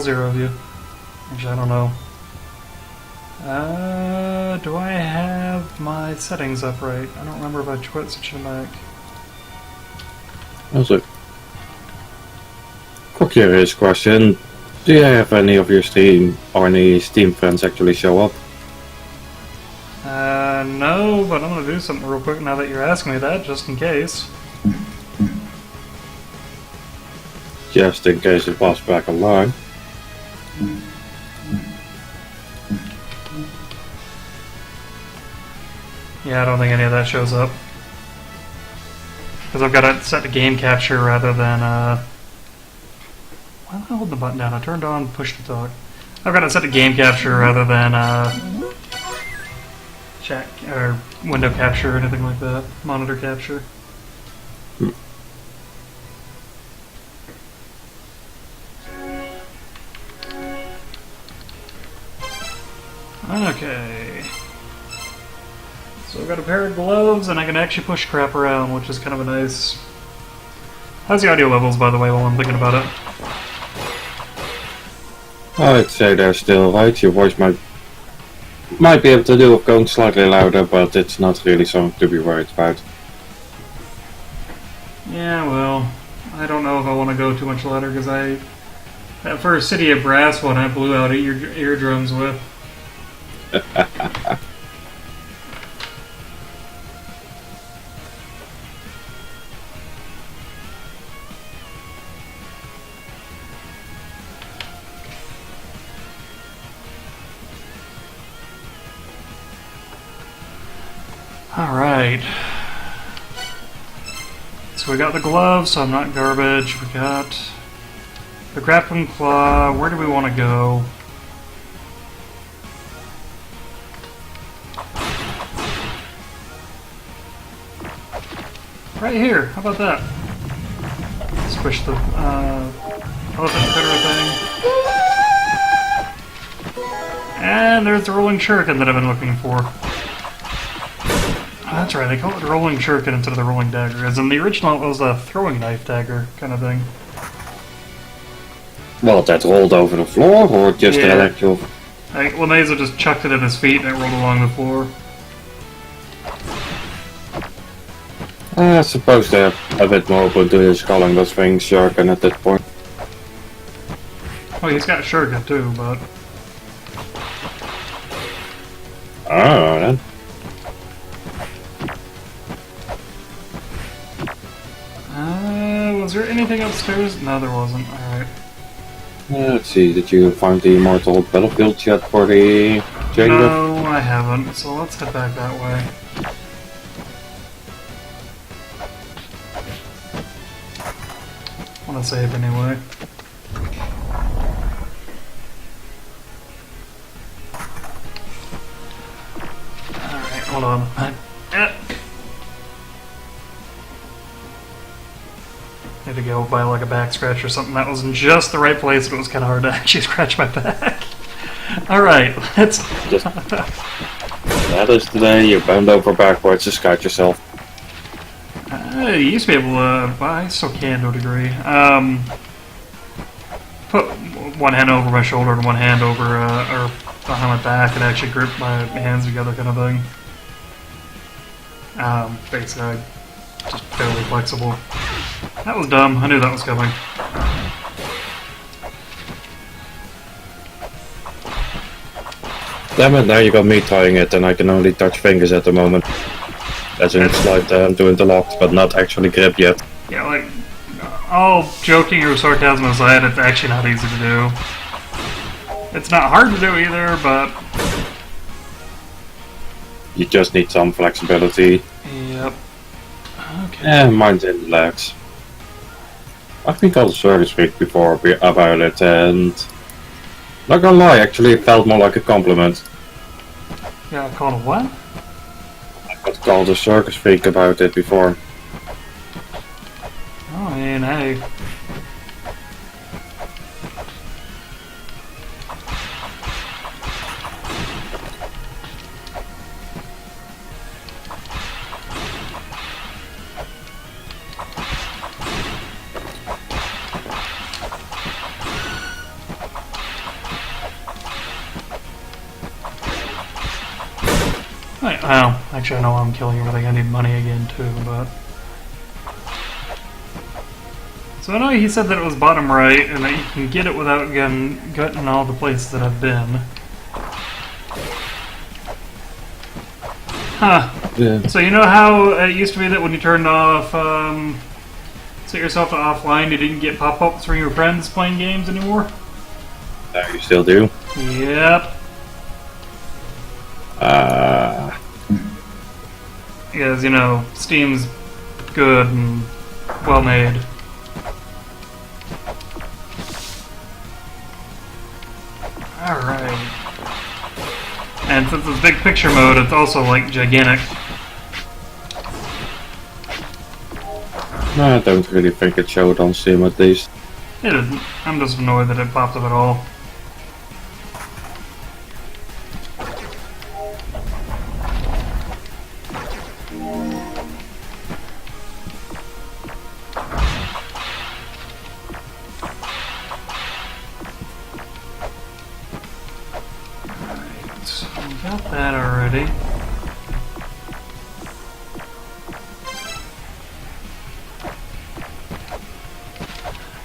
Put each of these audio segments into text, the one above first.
Zero of you. Actually, I don't know. Do I have my settings up right? I don't remember if I switched them back. Also, quick curious question. Do you have any of your Steam or any Steam friends actually show up? No, but I'm gonna do something real quick now that you're asking me that, just in case. Just in case it was back online. Yeah, I don't think any of that shows up. Because I've got it set to game capture rather than, Why did I hold the button down? I turned on push to talk. I've got it set to game capture rather than, chat or window capture or anything like that. Monitor capture. Okay. So I've got a pair of gloves and I can actually push crap around, which is kind of a nice... How's the audio levels, by the way, while I'm thinking about it? I'd say they're still right. Your voice might be able to do with going slightly louder, but it's not really something to be worried about. Yeah, well, I don't know if I want to go too much louder because that first City of Brass one I blew out eardrums with. Alright. So we got the gloves, so I'm not garbage. We got the grappling claw. Where do we want to go? Right here. How about that? Squish the elephant critter thing. And there's the rolling shuriken that I've been looking for. That's right, they call it the rolling shuriken instead of the rolling dagger. As in the original, it was a throwing knife dagger kind of thing. Well, that rolled over the floor, or just an actual... Well, Nazo just chucked it at his feet and it rolled along the floor. I suppose they're a bit more open to just calling those things shuriken at this point. Oh, he's got shuriken too, but... Oh, then. Was there anything upstairs? No, there wasn't. Alright. Let's see, did you find the immortal battlefield yet for the chamber? No, I haven't, so let's head back that way. I want to save anyway. Alright, hold on. Need to go buy like a back scratch or something. That was in just the right place, but it was kind of hard to actually scratch my back. Alright, let's... That is today, you bend over backwards to scratch yourself. You used to be able to... Well, I still can to a degree. Put one hand over my shoulder and one hand over, or behind my back and actually grip my hands together kind of thing. Basically, just fairly flexible. That was dumb. I knew that was coming. Damn it, now you got me tying it and I can only touch fingers at the moment. As in it's like I'm doing the lock, but not actually grip yet. Yeah, like, all joking or sarcasm aside, it's actually not easy to do. It's not hard to do either, but... You just need some flexibility. Yep. Okay. And mine's in the legs. I've been called a service freak before about it, and not gonna lie, actually it felt more like a compliment. Yeah, called a what? I got called a circus freak about it before. Oh, I mean, hey. Well, actually, I know I'm killing everything. I need money again, too, but... So I know he said that it was bottom right, and that you can get it without gutting all the places that I've been. Huh. Yeah. So you know how it used to be that when you turned off, set yourself to offline, you didn't get pop-ups from your friends playing games anymore? No, you still do. Yep. Because, you know, Steam's good and well-made. Alright. And since it's big picture mode, it's also, like, gigantic. No, I don't really think it showed on Steam at least. It isn't. I'm just annoyed that it popped up at all. Alright, so we got that already.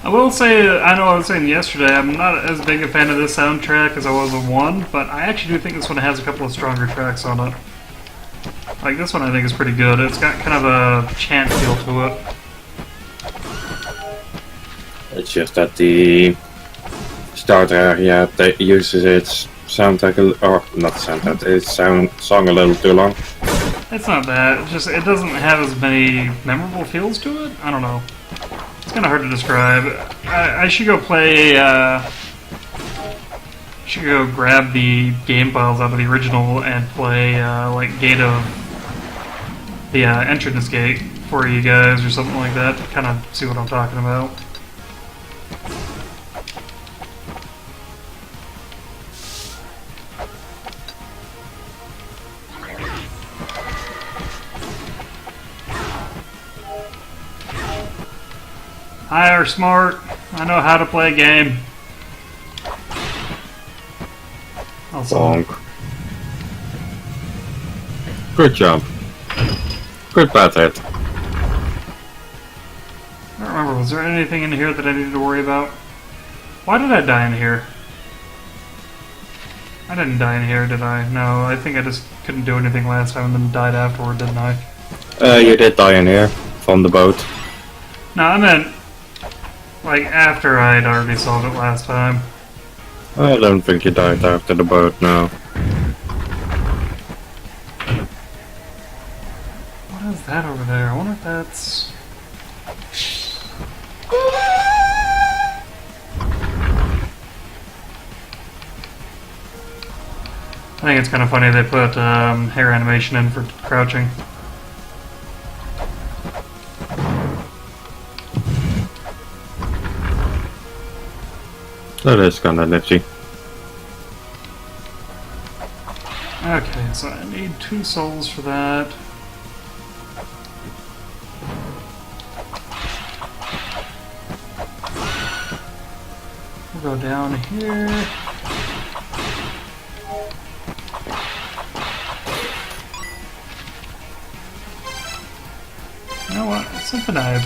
I will say, I know I was saying yesterday, I'm not as big a fan of this soundtrack as I was of 1, but I actually do think this one has a couple of stronger tracks on it. Like, this one I think is pretty good. It's got kind of a chant feel to it. It's just that the starter area that uses its soundtrack, or not soundtrack, its song a little too long. It's not that, it's just, it doesn't have as many memorable feels to it? I don't know. It's kind of hard to describe. I should go play, should go grab the game files out of the original and play, like, Gate of... the, Entrance Gate for you guys or something like that to kind of see what I'm talking about. Hi, are smart. I know how to play a game. Also, Bonk. Good job. Good bad hit. I don't remember, was there anything in here that I needed to worry about? Why did I die in here? I didn't die in here, did I? No, I think I just couldn't do anything last time and then died afterward, didn't I? You did die in here, from the boat. No, I meant, like, after I'd already solved it last time. I don't think you died after the boat, no. What is that over there? I wonder if that's... I think it's kind of funny they put hair animation in for crouching. That is kinda nifty. Okay, so I need 2 souls for that. We'll go down here. You know what? Something I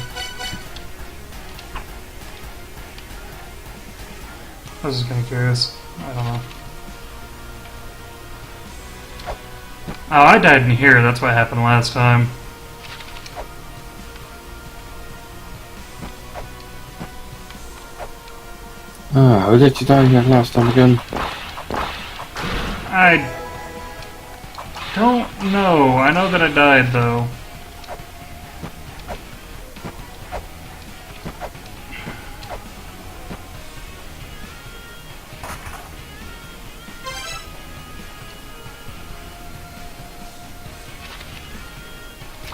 was just kind of curious. I don't know. Oh, I died in here. That's what happened last time. How did you die here last time again? I don't know. I know that I died, though.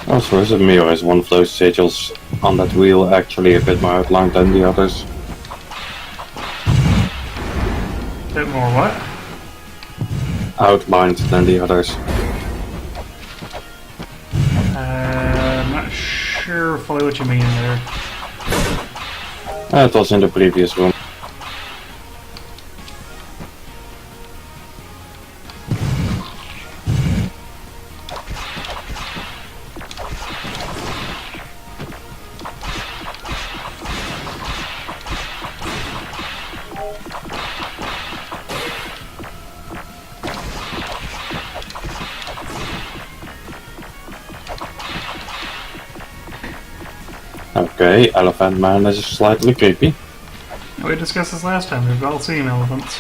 Also, is it me or is one of those sigils on that wheel actually a bit more outlined than the others? Bit more what? Outlined than the others. I'm not sure fully what you mean there. It was in the previous one. Okay, Elephant Man is slightly creepy. We discussed this last time. We've all seen elephants.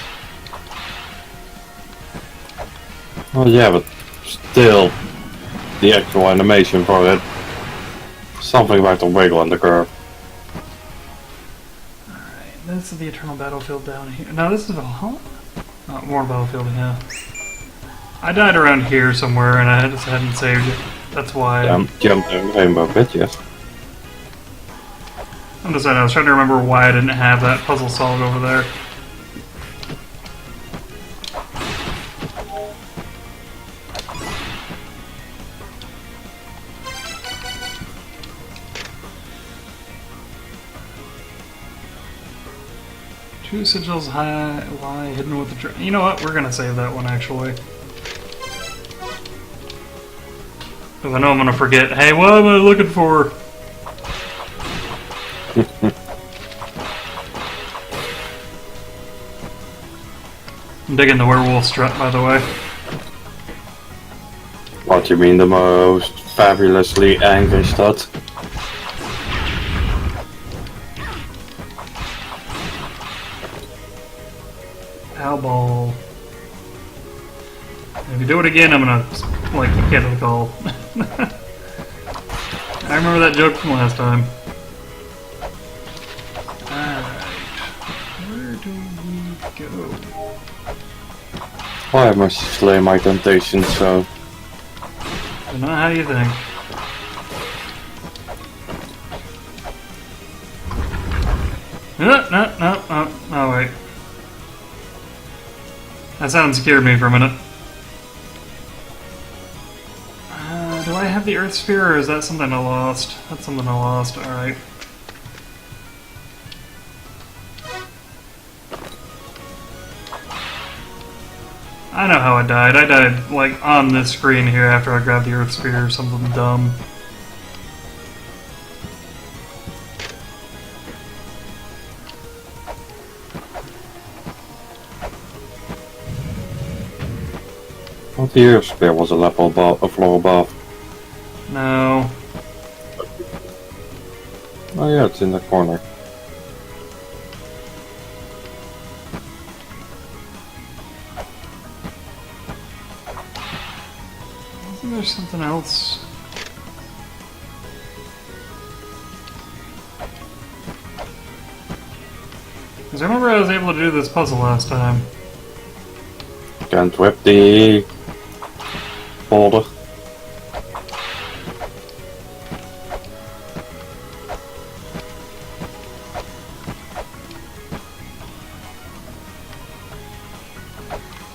Well, yeah, but still, the actual animation for it. Something about the wiggle and the curve. Alright, this is the Eternal Battlefield down here. No, this is Valhalla? Oh, more Battlefield, yeah. I died around here somewhere and I just hadn't saved it. That's why. Jumped in Rainbow Pit, yes. I'm just saying, I was trying to remember why I didn't have that puzzle solved over there. Two sigils lie hidden with the... You know what? We're gonna save that one, actually. Because I know I'm gonna forget, hey, what am I looking for? I'm digging the werewolf strut, by the way. What do you mean, the most fabulously angry stud? Owlball. If you do it again, I'm gonna, like, get the call. I remember that joke from last time. Alright. Where do we go? I must slay my temptation, so... I don't know, how do you think? No, wait. That sound scared me for a minute. Do I have the Earth Sphere, or is that something I lost? That's something I lost, alright. I know how I died. I died, like, on this screen here after I grabbed the Earth Sphere or something dumb. What the Earth Sphere was a level above, a floor above. No. Oh yeah, it's in the corner. Isn't there something else? Because I remember I was able to do this puzzle last time. Can't whip the boulder.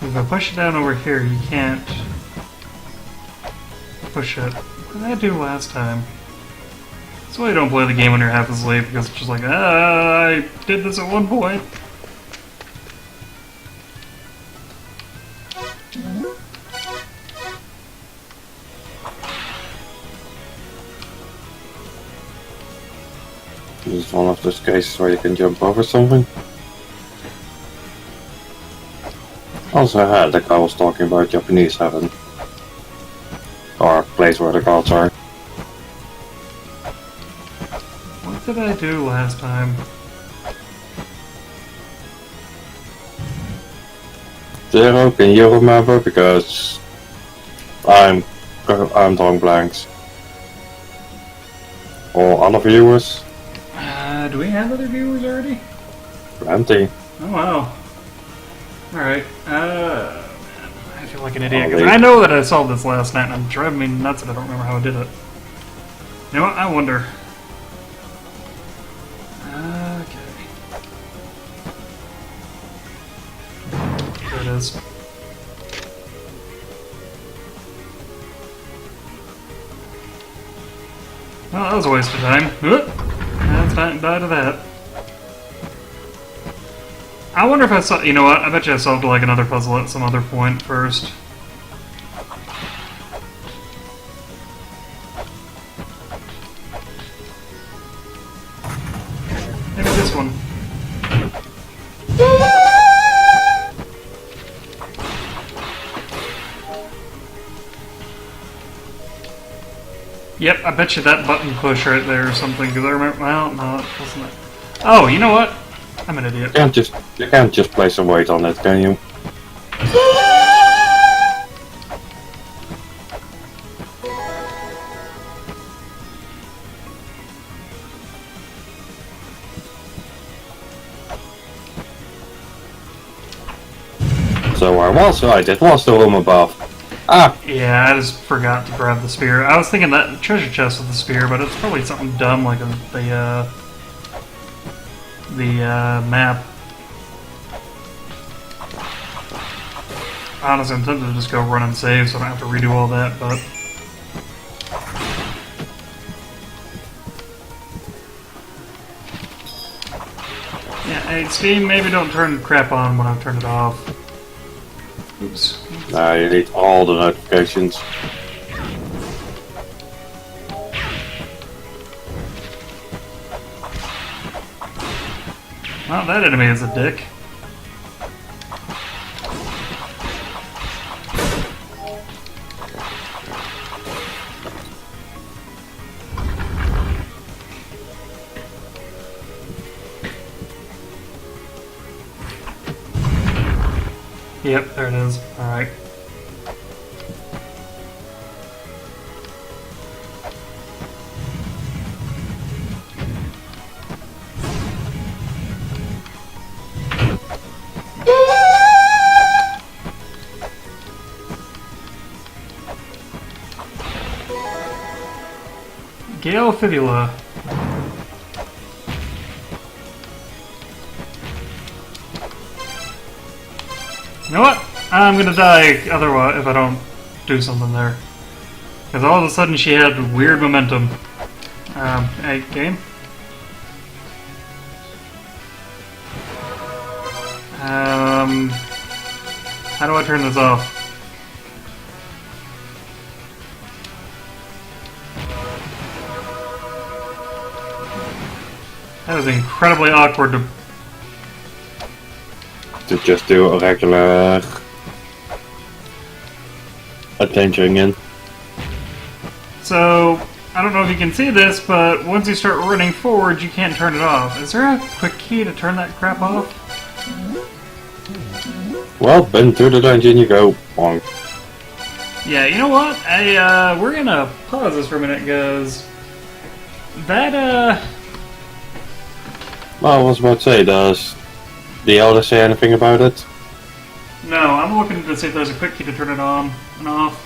If I push it down over here, you can't push it. What did I do last time? That's why you don't play the game when you're half asleep, because it's just like, I did this at one point. This is one of those cases where you can jump over something. Also, I had the guy was talking about Japanese heaven. Or a place where the gods are. What did I do last time? Zero, can you remember? Because I'm drawing blanks. Or other viewers? Do we have other viewers already? Plenty. Oh wow. Alright, man, I feel like an idiot, Oh, because I know that I solved this last night, and I'm driving me nuts that I don't remember how I did it. You know what? I wonder. Okay. There it is. Well, that was a waste of time. That's time to die to that. I wonder if I saw. You know what? I bet you I solved like another puzzle at some other point first. Maybe this one. Yep, I bet you that button push right there or something, because I remember... Well, no, it wasn't it. Oh, you know what? I'm an idiot. You can't just place a weight on it, can you? So I was right, it was the room above. Ah, Yeah, I just forgot to grab the spear. I was thinking that treasure chest with the spear, but it's probably something dumb like the map. Honestly, I'm tempted to just go run and save so I don't have to redo all that, but... Yeah, hey, Steam, maybe don't turn crap on when I've turned it off. Oops. nah, you need all the notifications. Well, that enemy is a dick. Yep, there it is. Alright. Gale Fibula. You know what? I'm gonna die otherwise if I don't do something there. Because all of a sudden she had weird momentum. Hey, game? How do I turn this off? That was incredibly awkward To just do a regular attention in. So, I don't know if you can see this, but once you start running forward, you can't turn it off. Is there a quick key to turn that crap off? Well, into the dungeon you go. Bonk. Yeah, you know what? We're gonna pause this for a minute, because that, Well, I was about to say, does the Elder say anything about it? No, I'm looking to see if there's a quick key to turn it on and off.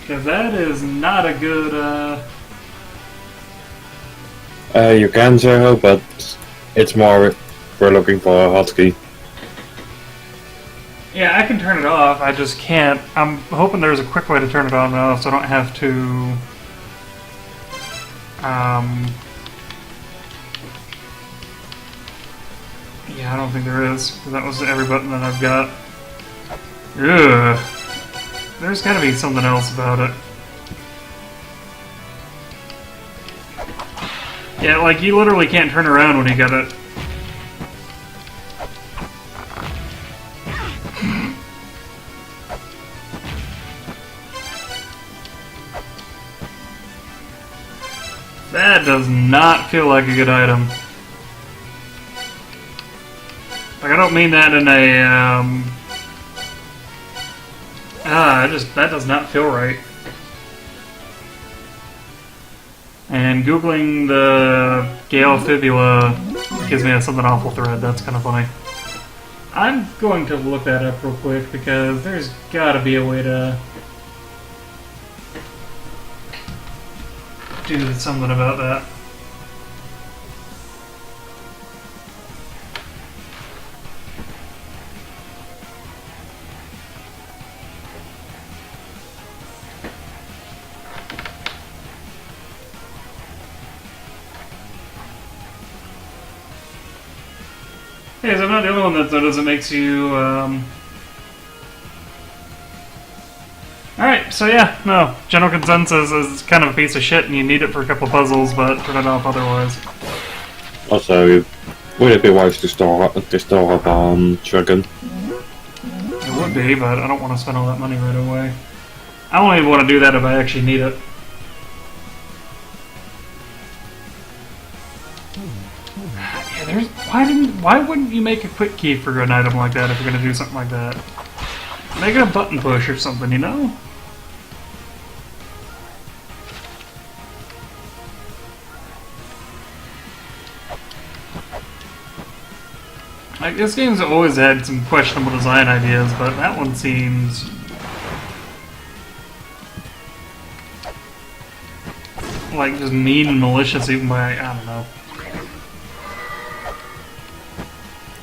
Because that is not a good, You can zero, but it's more we're looking for a hotkey. Yeah, I can turn it off, I just can't. I'm hoping there's a quick way to turn it on and off so I don't have to... Yeah, I don't think there is, because that was every button that I've got. Ugh. There's gotta be something else about it. Yeah, like, you literally can't turn around when you got it. That does not feel like a good item. Like, I don't mean that in a, that does not feel right. And Googling the Gale Fibula gives me a something awful thread. That's kind of funny. I'm going to look that up real quick because there's gotta be a way to do something about that. Hey, so I'm not the only one that notices it makes you, Alright, so yeah, no. General consensus is kind of a piece of shit and you need it for a couple puzzles, but turn it off otherwise. Also, Would it be wise to store up on chicken? It would be, but I don't want to spend all that money right away. I only want to do that if I actually need it. Yeah, why wouldn't you make a quick key for an item like that if you're gonna do something like that? Make it a button push or something, you know? Like, this game's always had some questionable design ideas, but that one seems like just mean and malicious even by, I don't know.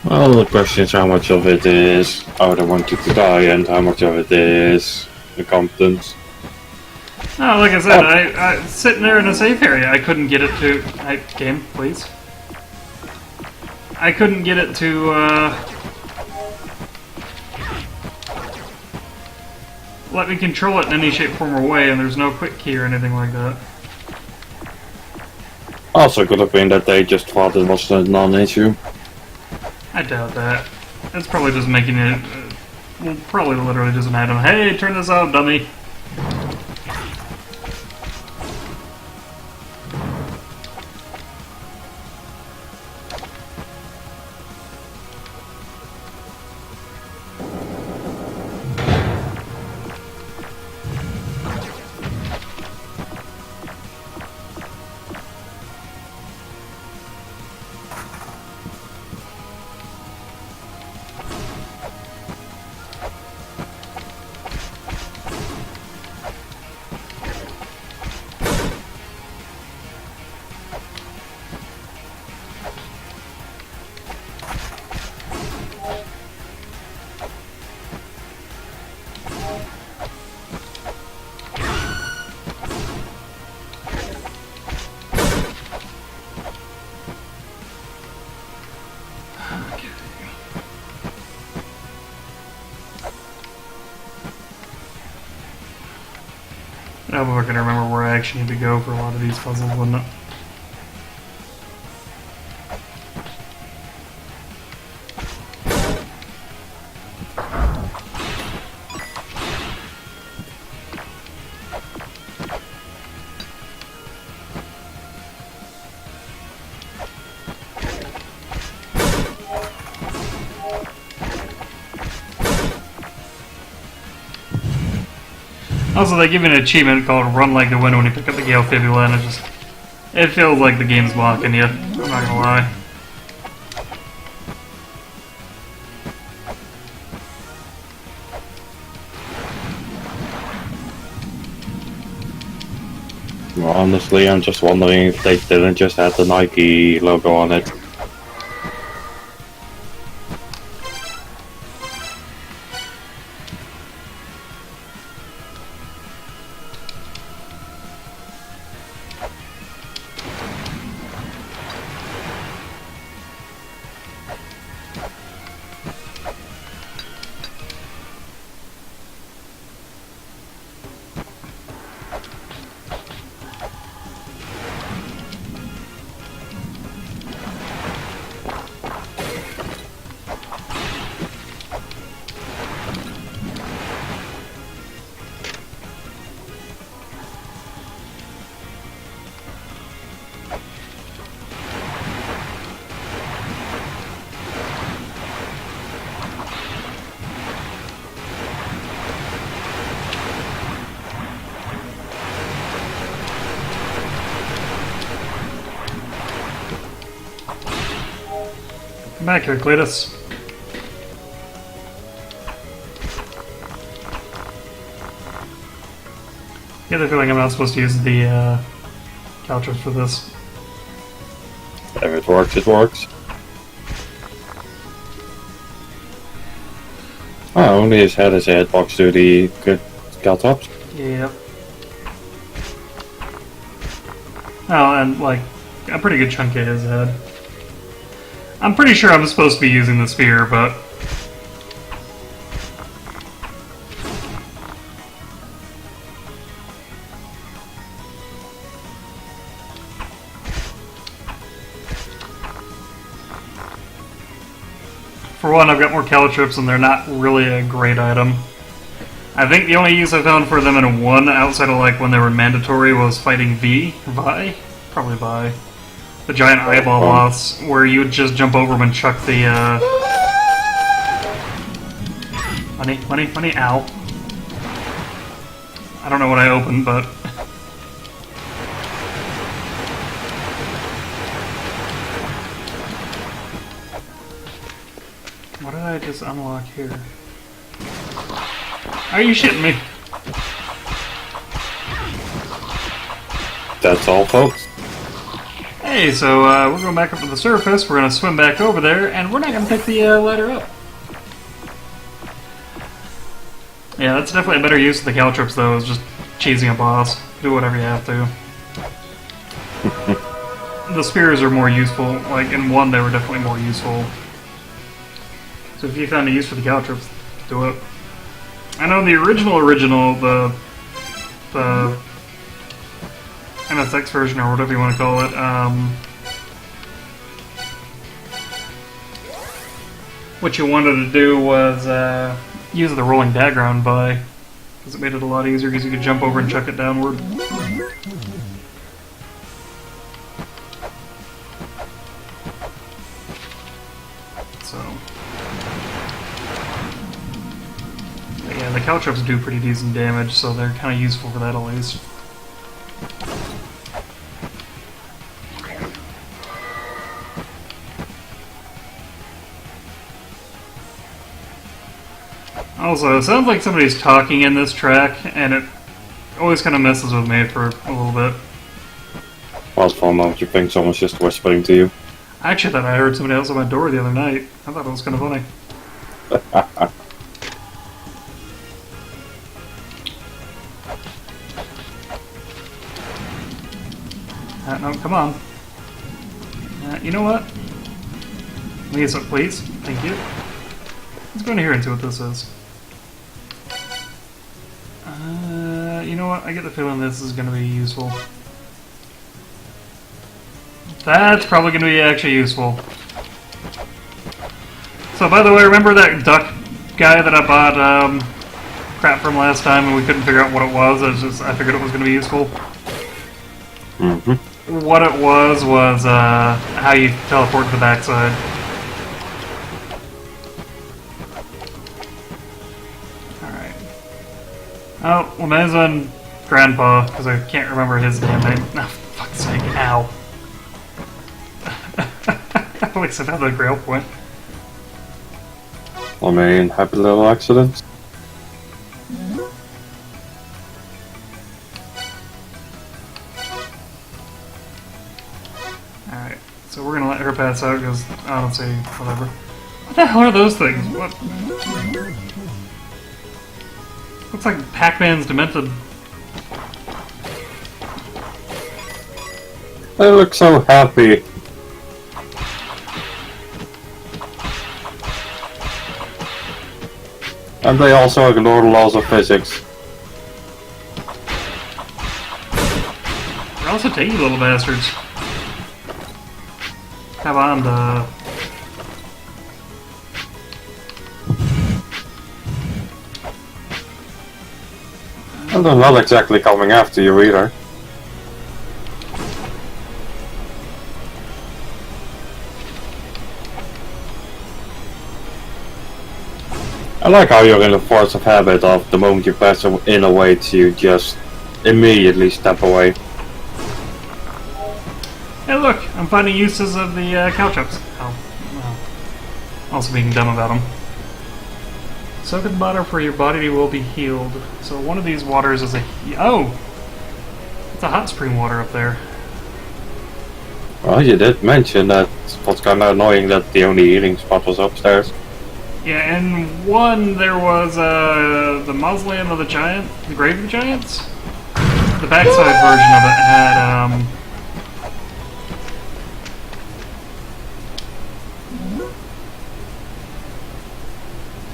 Well, the question is how much of it is I don't want you to die and how much of it is incompetence. No, like I said, I sitting there in a safe area. I couldn't get it to... game, please. I couldn't get it to, let me control it in any shape, form, or way, and there's no quick key or anything like that. Also could have been that they just thought it was a non-issue. I doubt that. It's probably just making it... well, probably literally just an item. Hey, turn this off, dummy! Now we're gonna remember where I actually need to go for a lot of these puzzles, wouldn't it? Also, they give you an achievement called Run Like the Wind when you pick up the Gale Fibula, and it feels like the game's mocking you. I'm not gonna lie. Well, honestly, I'm just wondering if they didn't just have the Nike logo on it. Come back here, Cletus. I get the feeling I'm not supposed to use the couches for this. If it works, it works. Oh, only his head is a hitbox to the good Caltops. Yep. Oh, and like a pretty good chunk of his head. I'm pretty sure I'm supposed to be using the sphere, but For one, I've got more caltrops and they're not really a great item. I think the only use I found for them in one, outside of like when they were mandatory, was fighting Vi? Probably Vi. The giant eyeball boss, where you would just jump over him and chuck the, Money, ow. I don't know what I opened, but... What did I just unlock here? Are you shitting me? That's all, folks. Hey, so we're going back up to the surface, we're going to swim back over there, and we're not going to pick the ladder up. Yeah, that's definitely a better use of the caltrops, though, is just cheesing a boss. Do whatever you have to. The spears are more useful. Like, in one, they were definitely more useful. So if you found a use for the caltrops, do it. I know the original, the MSX version, or whatever you want to call it, what you wanted to do was use the rolling dagger on by, because it made it a lot easier because you could jump over and chuck it downward. So, but yeah, the caltrops do pretty decent damage, so they're kind of useful for that at least. Also, it sounds like somebody's talking in this track, and it always kind of messes with me for a little bit. Well, for a moment you think someone's just whispering to you. I actually thought I heard somebody else at my door the other night. I thought it was kind of funny. No, come on. You know what? Please, please. Thank you. Let's go in here and see what this is. You know what? I get the feeling this is going to be useful. That's probably going to be actually useful. So, by the way, remember that duck guy that I bought crap from last time and we couldn't figure out what it was? I figured it was going to be useful. Mm-hmm. What it was how you teleport to the backside. Oh, Lameza and Grandpa, because I can't remember his damn name. Oh, for fuck's sake, ow. At least I have the grail point. I mean, happy little accidents. Alright, so we're gonna let her pass out, because, honestly, whatever. What the hell are those things? What? Looks like Pac-Man's demented. They look so happy. And they also ignore the laws of physics. They're also taking little bastards. Have on the... And they're not exactly coming after you either. I like how you're in a force of habit of the moment you pass in a way to just immediately step away. Hey look, I'm finding uses of the caltrops. Oh, well. Also being dumb about them. Soak in the water for your body will be healed. So one of these waters is a... Oh! It's a hot spring water up there. Well, you did mention that what's kind of annoying that the only healing spot was upstairs. Yeah, in one there was the Mausoleum of the Giant, the Grave of the Giants. The backside version of it had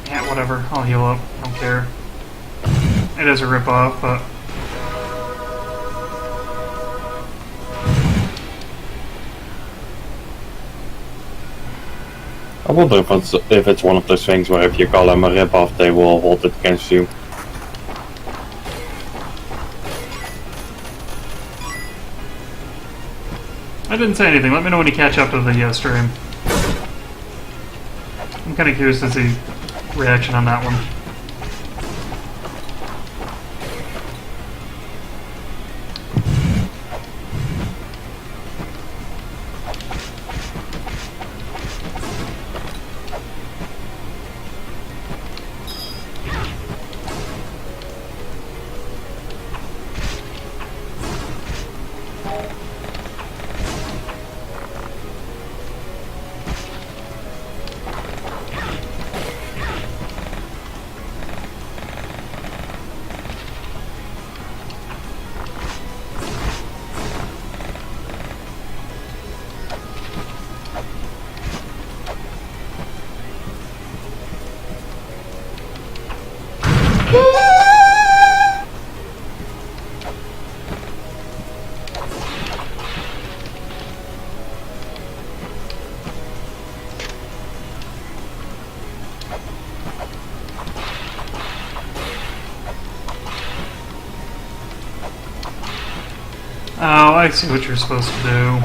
yeah, whatever. I'll heal up. I don't care. It is a ripoff, but I wonder if it's one of those things where if you call them a ripoff, they will hold it against you. I didn't say anything. Let me know when you catch up to the stream. I'm kind of curious to see reaction on that one. Oh, I see what you're supposed to do.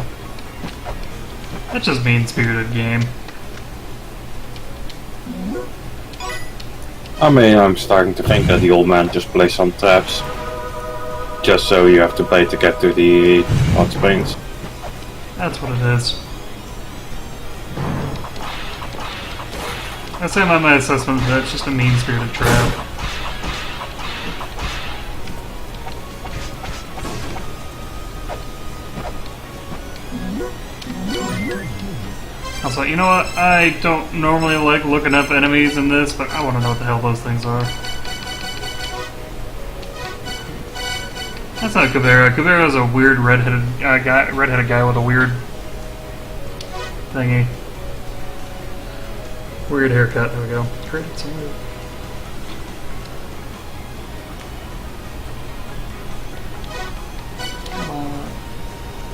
That's just mean-spirited game. I mean, I'm starting to think that the old man just plays some traps. Just so you have to pay to get to the hot springs. That's what it is. I say my assessment that it's just a mean-spirited trap. Also, you know what? I don't normally like looking up enemies in this, but I want to know what the hell those things are. That's not Kavera. Kavera's a weird redheaded guy with a weird thingy. Weird haircut. There we go. Created some weird.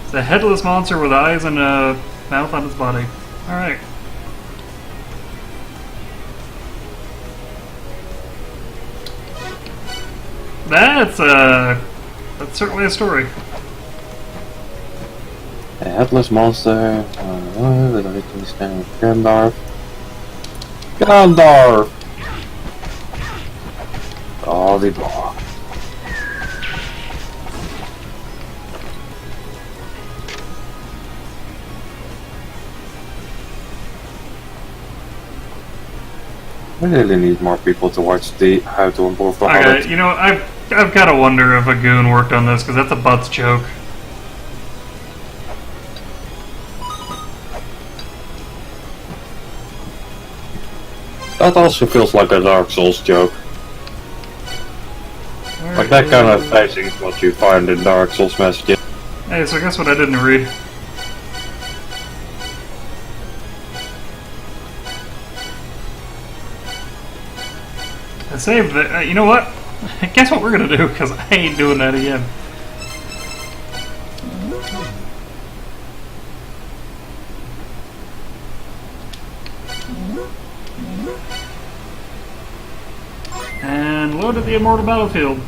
It's a headless monster with eyes and a mouth on its body. Alright. That's certainly a story. A headless monster. With a little stand with Gandalf. Gandalf! Oh, the block. We really need more people to watch the How to Improve the Hobbit. Okay, you know, I've got to wonder if a goon worked on this, because that's a butts joke. That also feels like a Dark Souls joke. Like that kind of pacing is what you find in Dark Souls messages. Hey, so guess what I didn't read? I saved it. You know what? Guess what we're gonna do? Because I ain't doing that again. And load at the Immortal Battlefield.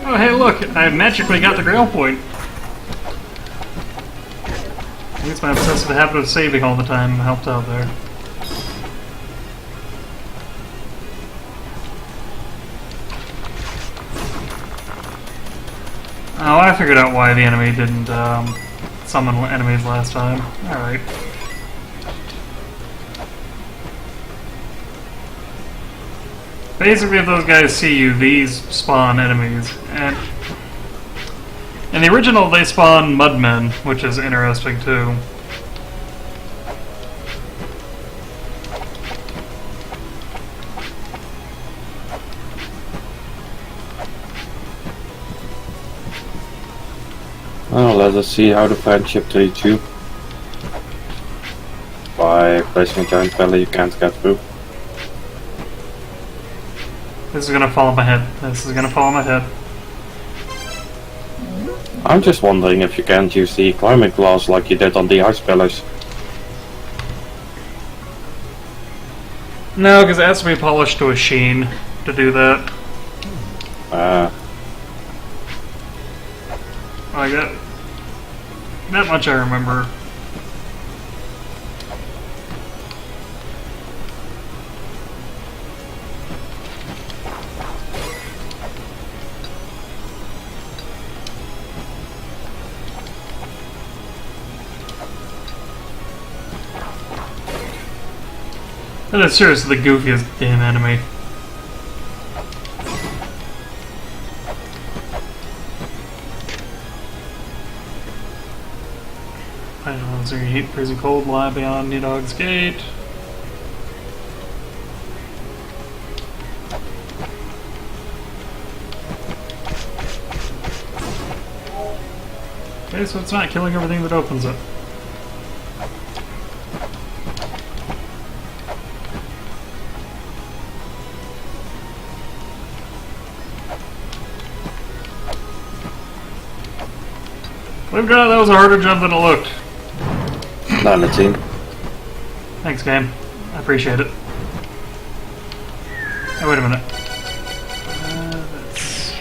Oh, hey, look! I magically got the Grail Point. I guess my obsessive habit of saving all the time helped out there. Oh, I figured out why the enemy didn't summon enemies last time. Alright. Basically, if those guys see you, these spawn enemies. And in the original, they spawn mudmen, which is interesting too. Well, let us see how the friendship treats you. By placing a giant belly you can't get through. This is gonna fall on my head. This is gonna fall on my head. I'm just wondering if you can't use the climate glass like you did on the ice pillars. No, because it has to be polished to a sheen to do that. I got that much I remember. That is seriously the goofiest damn enemy. I don't know, is there heat, freezing cold, lie beyond New Dog's Gate? Okay, so it's not killing everything that opens it. Believe it or not, that was a harder jump than it looked. 19. Thanks, game. I appreciate it. Oh, wait a minute. That's...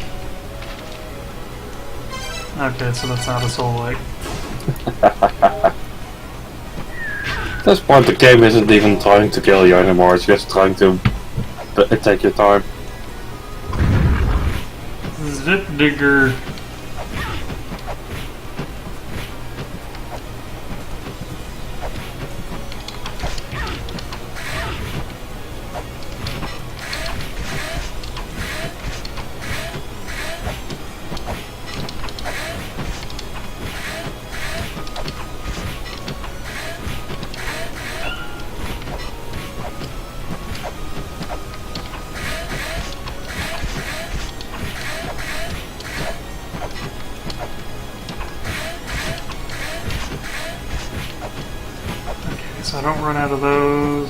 Okay, so that's not a soul light. At this point the game isn't even trying to kill you anymore, it's just trying to take your time. Zip digger. So I don't run out of those.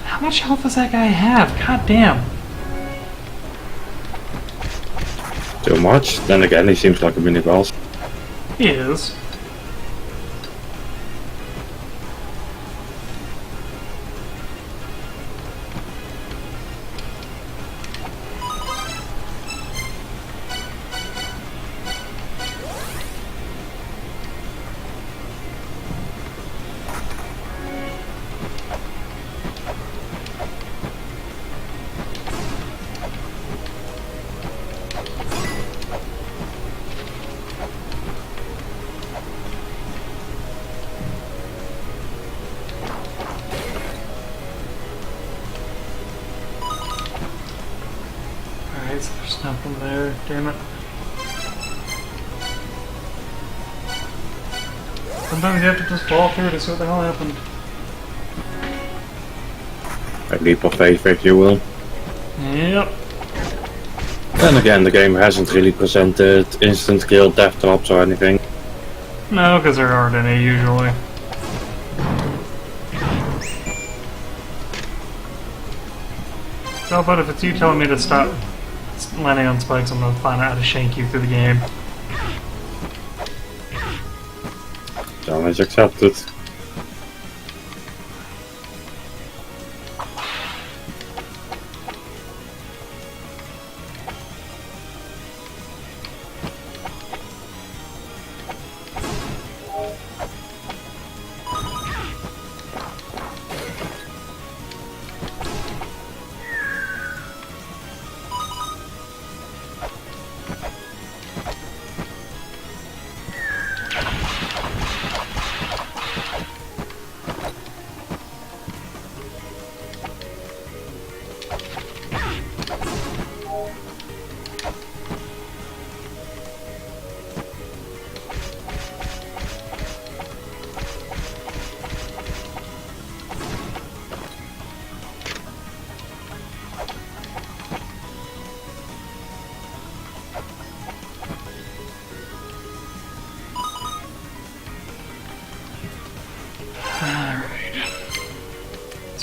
How much health does that guy have? God damn. Too much? Then again, he seems like a mini boss. He is. Alright, so there's nothing there. Damn it. Sometimes you have to just fall through to see what the hell happened. A leap of faith, if you will. Yep. Then again, the game hasn't really presented instant kill, death drops or anything. No, because there aren't any usually. So, but if it's you telling me to stop landing on spikes, I'm gonna find out how to shank you through the game. Challenge accepted.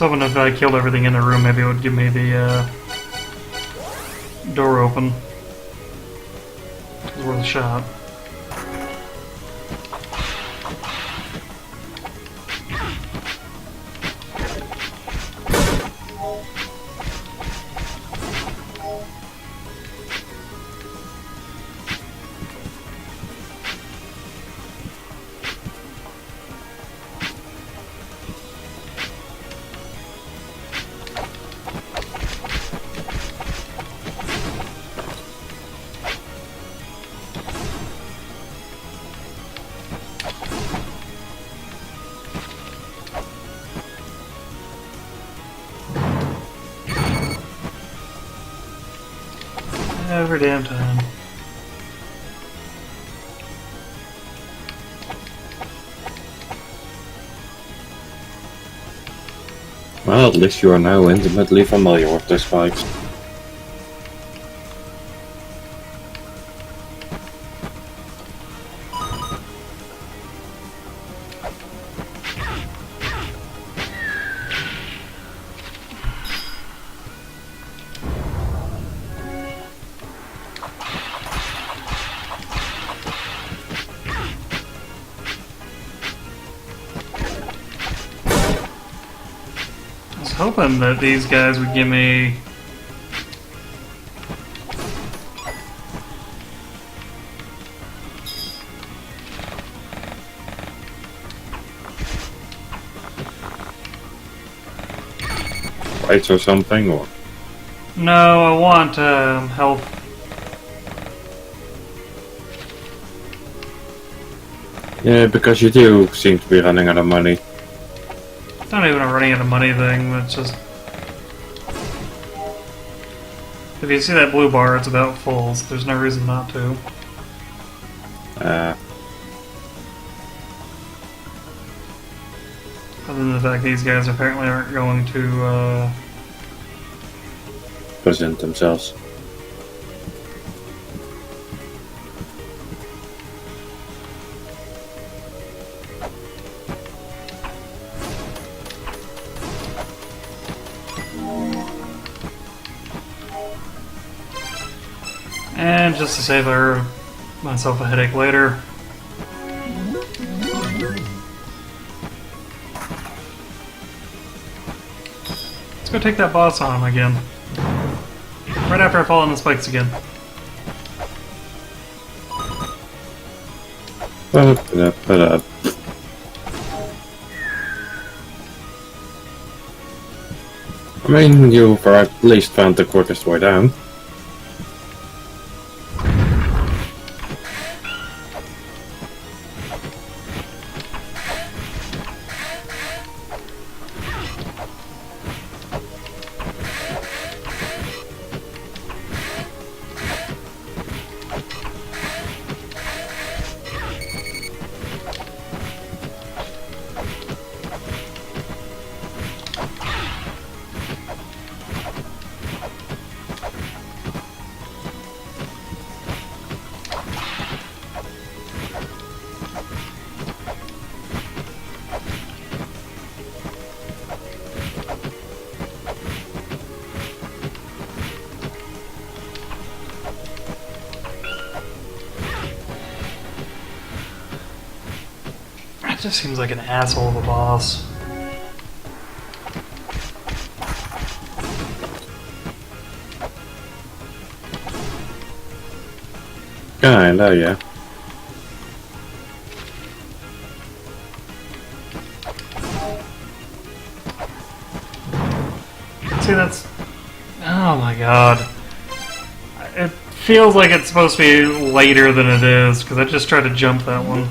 was hoping if I killed everything in the room, maybe it would give me the door open. It was worth a shot. Every damn time. Well, at least you are now intimately familiar with this fight. I was hoping that these guys would give me... Fights or something, or? No, I want health. Yeah, because you do seem to be running out of money. It's not even a running out of money thing, it's just... If you see that blue bar, it's about full, so there's no reason not to. Other than the fact these guys apparently aren't going to, present themselves. And just to save myself a headache later. Let's go take that boss on him again. Right after I fall on the spikes again. I mean, you've at least found the quickest way down. That just seems like an asshole of a boss. Kinda, yeah. See, that's... Oh my god. It feels like it's supposed to be later than it is, because I just tried to jump that one.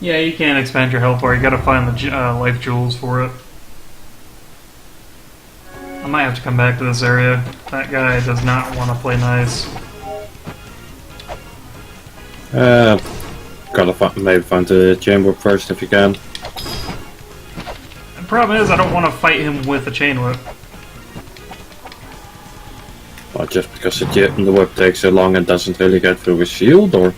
Yeah, you can't expand your health bar. You gotta find the life jewels for it. I might have to come back to this area. That guy does not want to play nice. Maybe find the chamber first if you can. The problem is I don't want to fight him with a chain whip. Well, just because the whip takes so long and doesn't really get through his shield, or?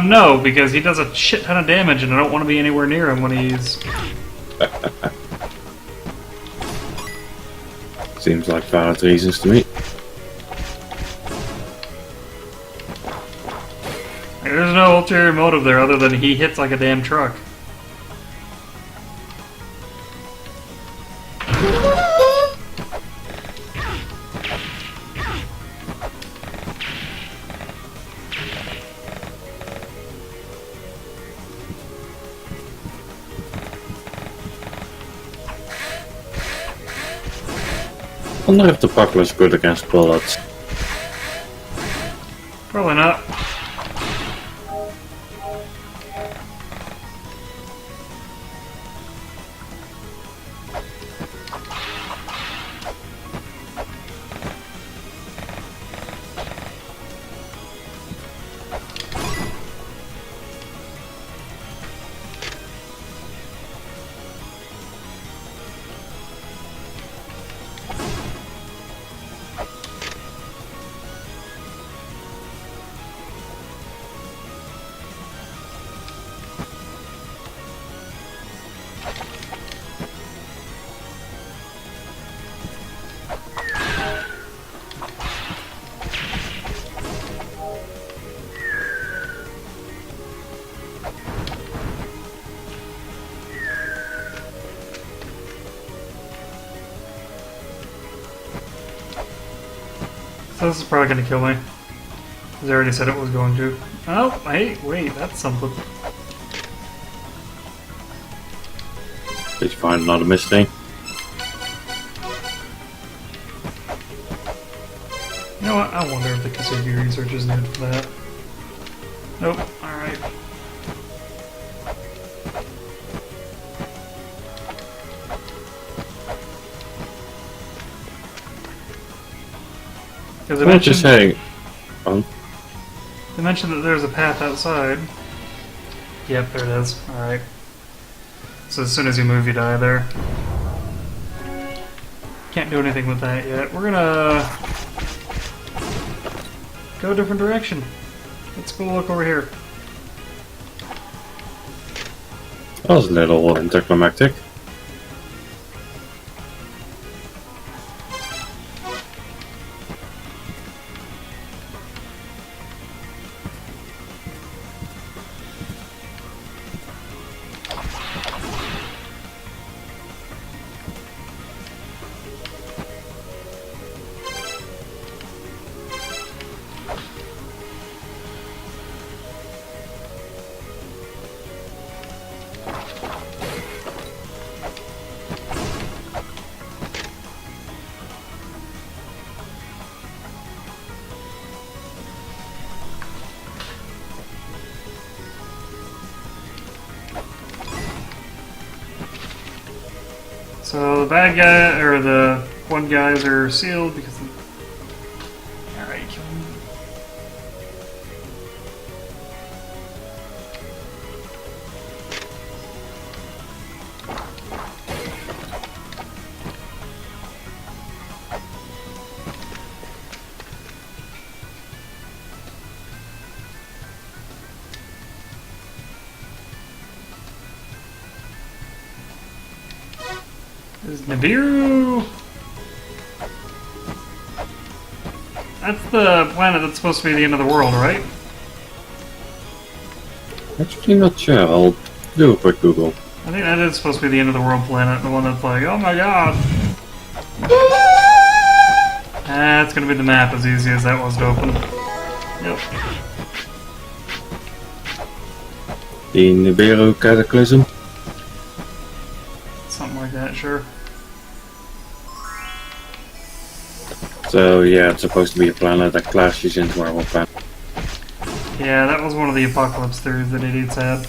No, because he does a shit ton of damage and I don't want to be anywhere near him when he's... Seems like valid reasons to me. There's no ulterior motive there other than he hits like a damn truck. I wonder if the buckler is good against bullets. Probably not. So this is probably going to kill me. Because I already said it was going to. Oh, hey, wait, that's something. Did you find another mistake? You know what? I wonder if the Kasugi research is needed for that. Nope. Alright. Because I'm just saying. They mentioned that there's a path outside. Yep, there it is. Alright. So as soon as you move, you die there. Can't do anything with that yet. We're gonna go a different direction. Let's go look over here. That was a little anticlimactic. So the bad guy, or the one guys are sealed because... Alright, kill him. This is Nibiru! That's the planet that's supposed to be the end of the world, right? Actually not sure, I'll do a quick Google. I think that is supposed to be the end of the world planet, the one that's like, oh my god! That's gonna be the map as easy as that was to open. Yep. The Nibiru Cataclysm. Something like that, sure. So yeah, it's supposed to be a planet that clashes into our own planet. Yeah, that was one of the apocalypse theories that idiots had.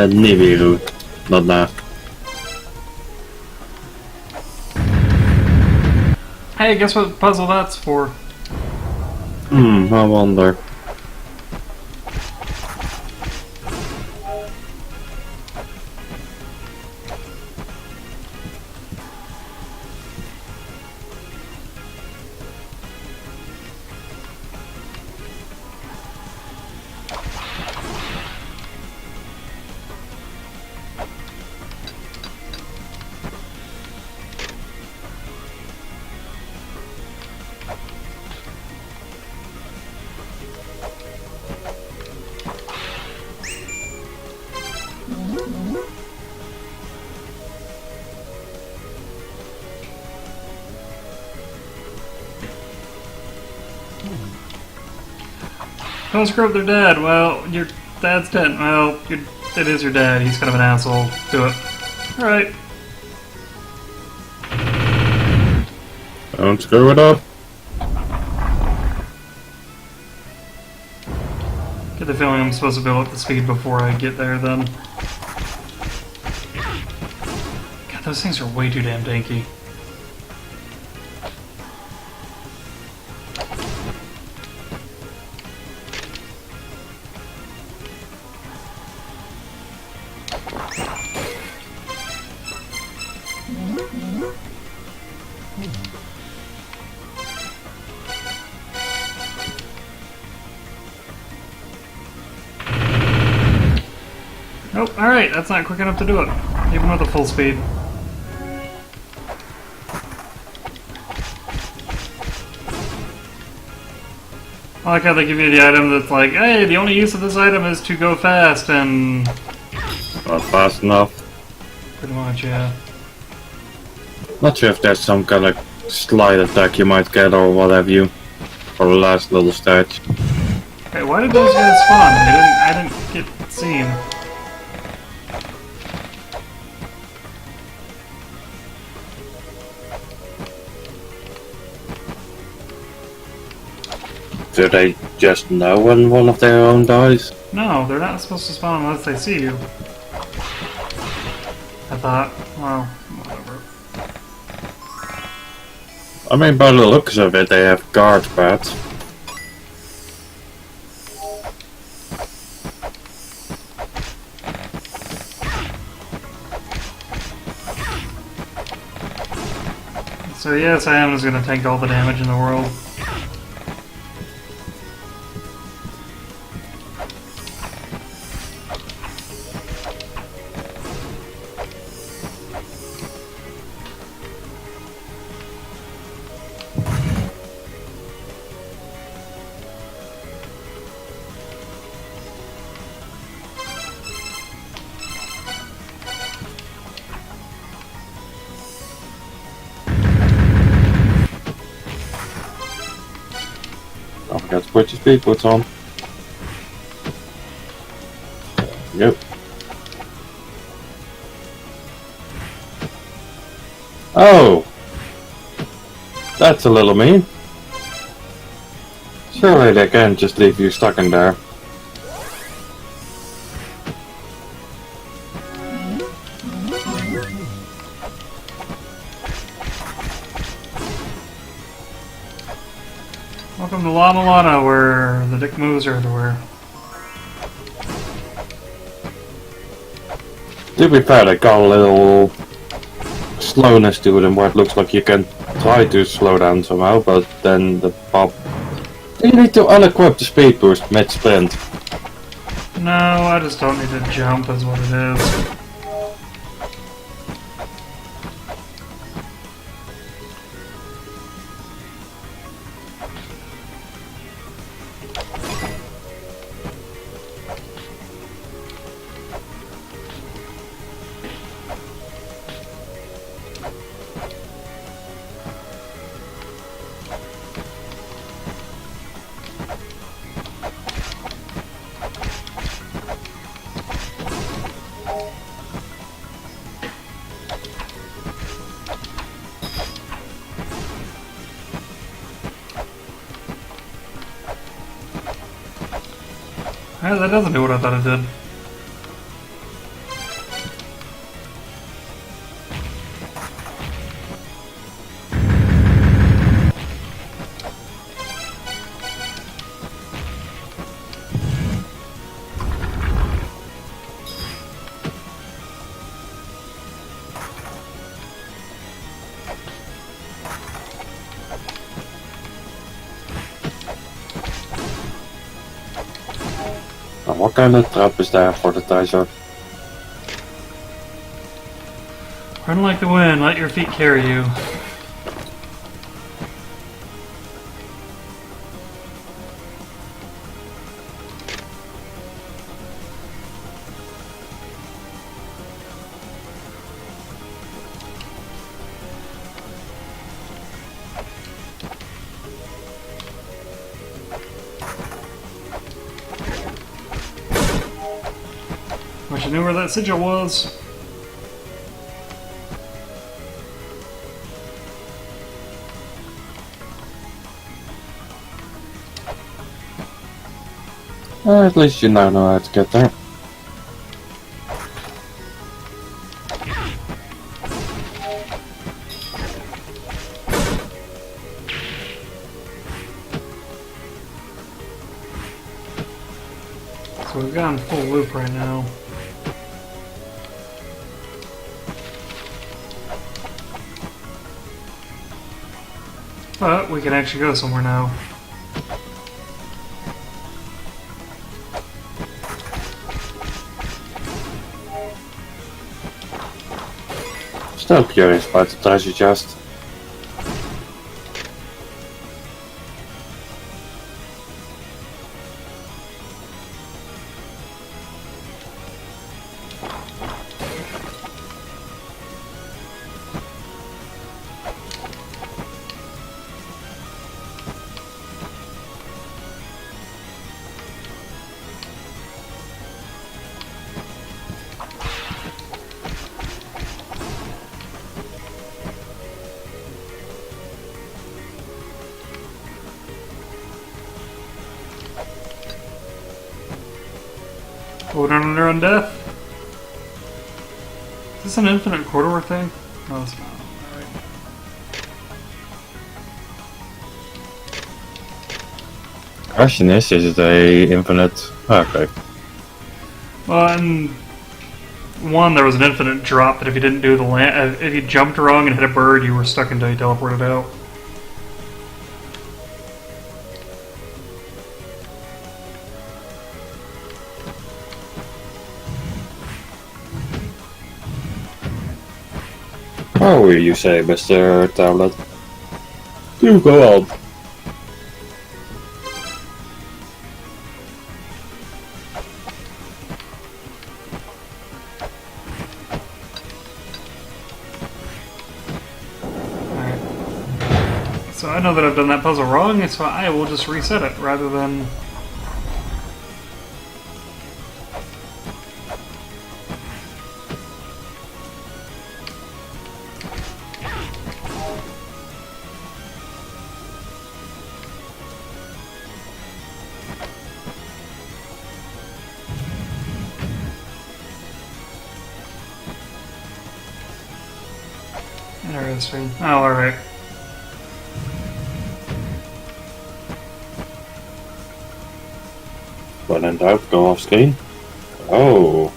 Nibiru, not that. Hey, guess what puzzle that's for? I wonder. Don't screw up their dad. Well, your dad's dead. Well, it is your dad. He's kind of an asshole. Do it. Alright. Don't screw it up. Get the feeling I'm supposed to build up the speed before I get there then. God, those things are way too damn tanky. Nope, alright, that's not quick enough to do it, even with a full speed. I like how they give you the item that's like, hey, the only use of this item is to go fast, and... Not fast enough. Pretty much, yeah. Not sure if there's some kind of slide attack you might get or what have you. For the last little stage. Hey, why did those guys spawn? I didn't get seen. Do they just know when one of their own dies? No, they're not supposed to spawn unless they see you. I thought, well, whatever. I mean, by the looks of it, they have guard pads. So yes, I am just gonna tank all the damage in the world. Don't forget to put your speed boots on. Yep. Oh! That's a little mean. Surely they can't just leave you stuck in there. Welcome to Mulana, where the dick moves are everywhere. To be fair, they got a little slowness to them where it looks like you can try to slow down somehow, but then the pop... Do you need to unequip the speed boost mid-sprint? No, I just don't need to jump is what it is. Yeah, that doesn't do what I thought it did. Now, what kind of trap is there for the treasure? Run like the wind, let your feet carry you. Wish I knew where that sigil was. At least you now know how to get there. So we've gone full loop right now. But we can actually go somewhere now. Still curious about the treasure chest. Hold on under undeath. Is this an infinite corridor thing? No, it's not. Alright. Question is it a infinite? Okay. Well, in one, there was an infinite drop that if you didn't do the land, if you jumped wrong and hit a bird, you were stuck until you teleported out. Oh, you say, Mr. Tablet? Do go on. Alright. So I know that I've done that puzzle wrong, so I will just reset it rather than... Interesting. Oh, alright. When in doubt, go off screen. Oh.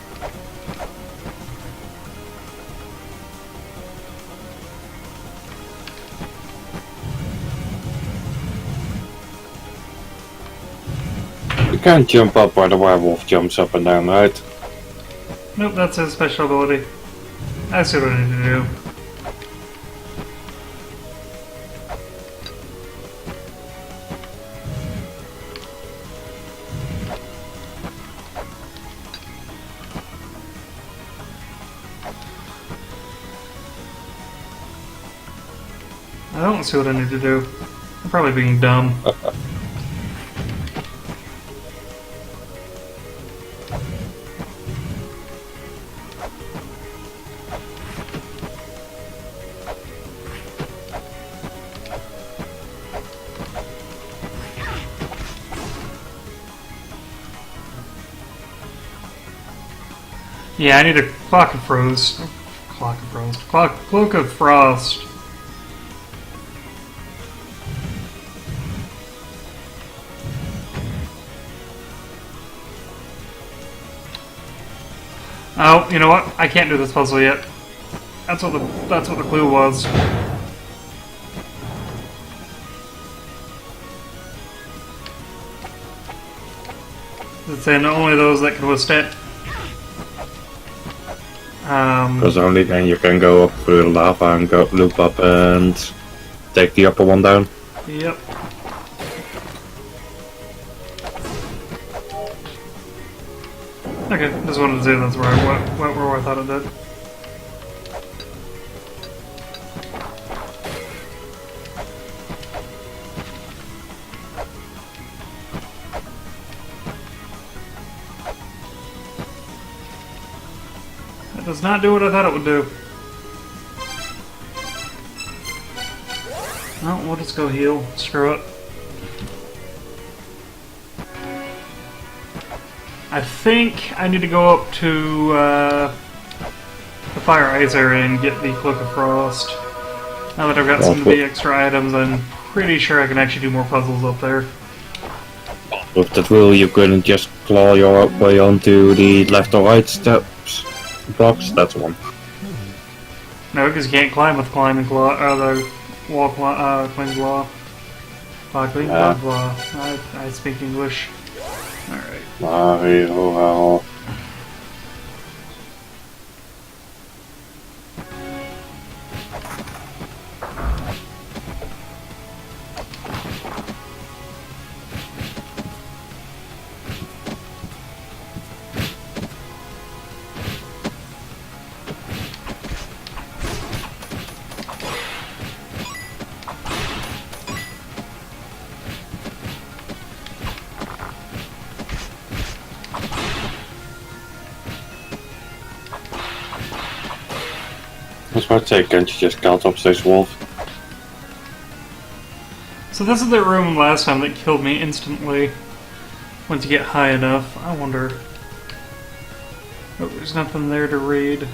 You can't jump up where the werewolf jumps up and down, right? Nope, that's his special ability. I see what I need to do. I don't see what I need to do. I'm probably being dumb. Yeah, I need a cloak of frost. Cloak of frost. Oh, you know what? I can't do this puzzle yet. That's what the clue was. It's saying only those that can withstand. Because only then you can go up through the lava and go loop up and take the upper one down. Yep. Okay, just wanted to say that's where I thought it did. Does not do what I thought it would do. Well, we'll just go heal. Screw it. I think I need to go up to the Fire Ice area and get the Cloak of Frost. Now that I've got some of the extra items, I'm pretty sure I can actually do more puzzles up there. With that rule, you couldn't just claw your way onto the left or right steps blocks. That's one. No, because you can't climb with climbing claw, the wall climbing claw. Climbing claw. I speak English. Alright. Mario. I was about to say, can't you just count upstairs, Wolf? So this is the room last time that killed me instantly. Once you get high enough. I wonder... Oh, there's nothing there to read.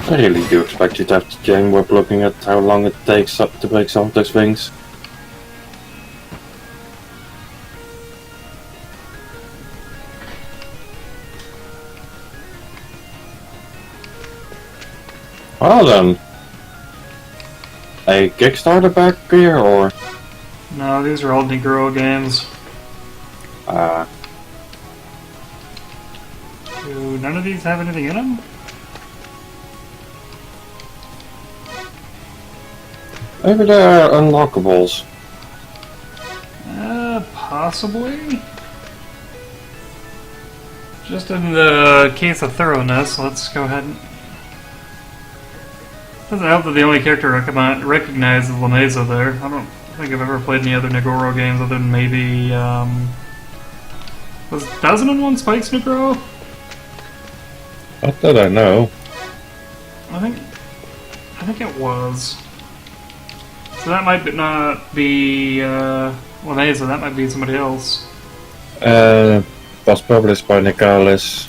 I really do expect you to have to game work looking at how long it takes to break some of those things. Well then, a Kickstarter back here or? No, these are all Negro games. Do none of these have anything in them? Maybe they're unlockables. Possibly. Just in the case of thoroughness, let's go ahead and... Doesn't help that the only character I recognize is La Mesa there. I don't think I've ever played any other Negoro games other than maybe, was 1001 Spikes Negoro? What did I know? I think it was. So that might not be La Mesa, that might be somebody else. Was published by Nicalis.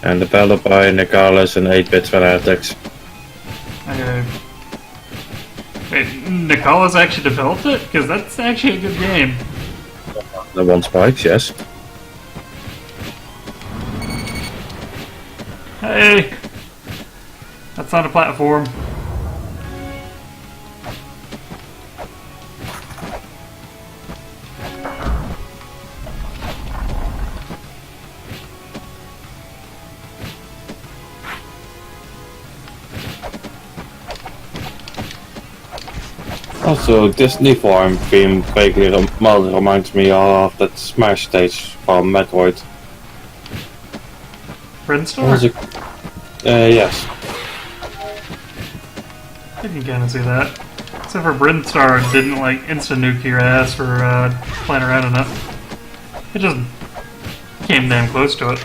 And developed by Nicalis and 8-Bit Fanatics. Okay. Wait, Nicalis actually developed it? Because that's actually a good game. The one Spikes, yes. Hey! That's not a platform. Also, this Niflheim theme vaguely reminds me of that Smash stage from Metroid. Brinstar? Yes. I can kind of see that. Except for Brinstar didn't like insta-nuke your ass for playing around in it. It just came damn close to it.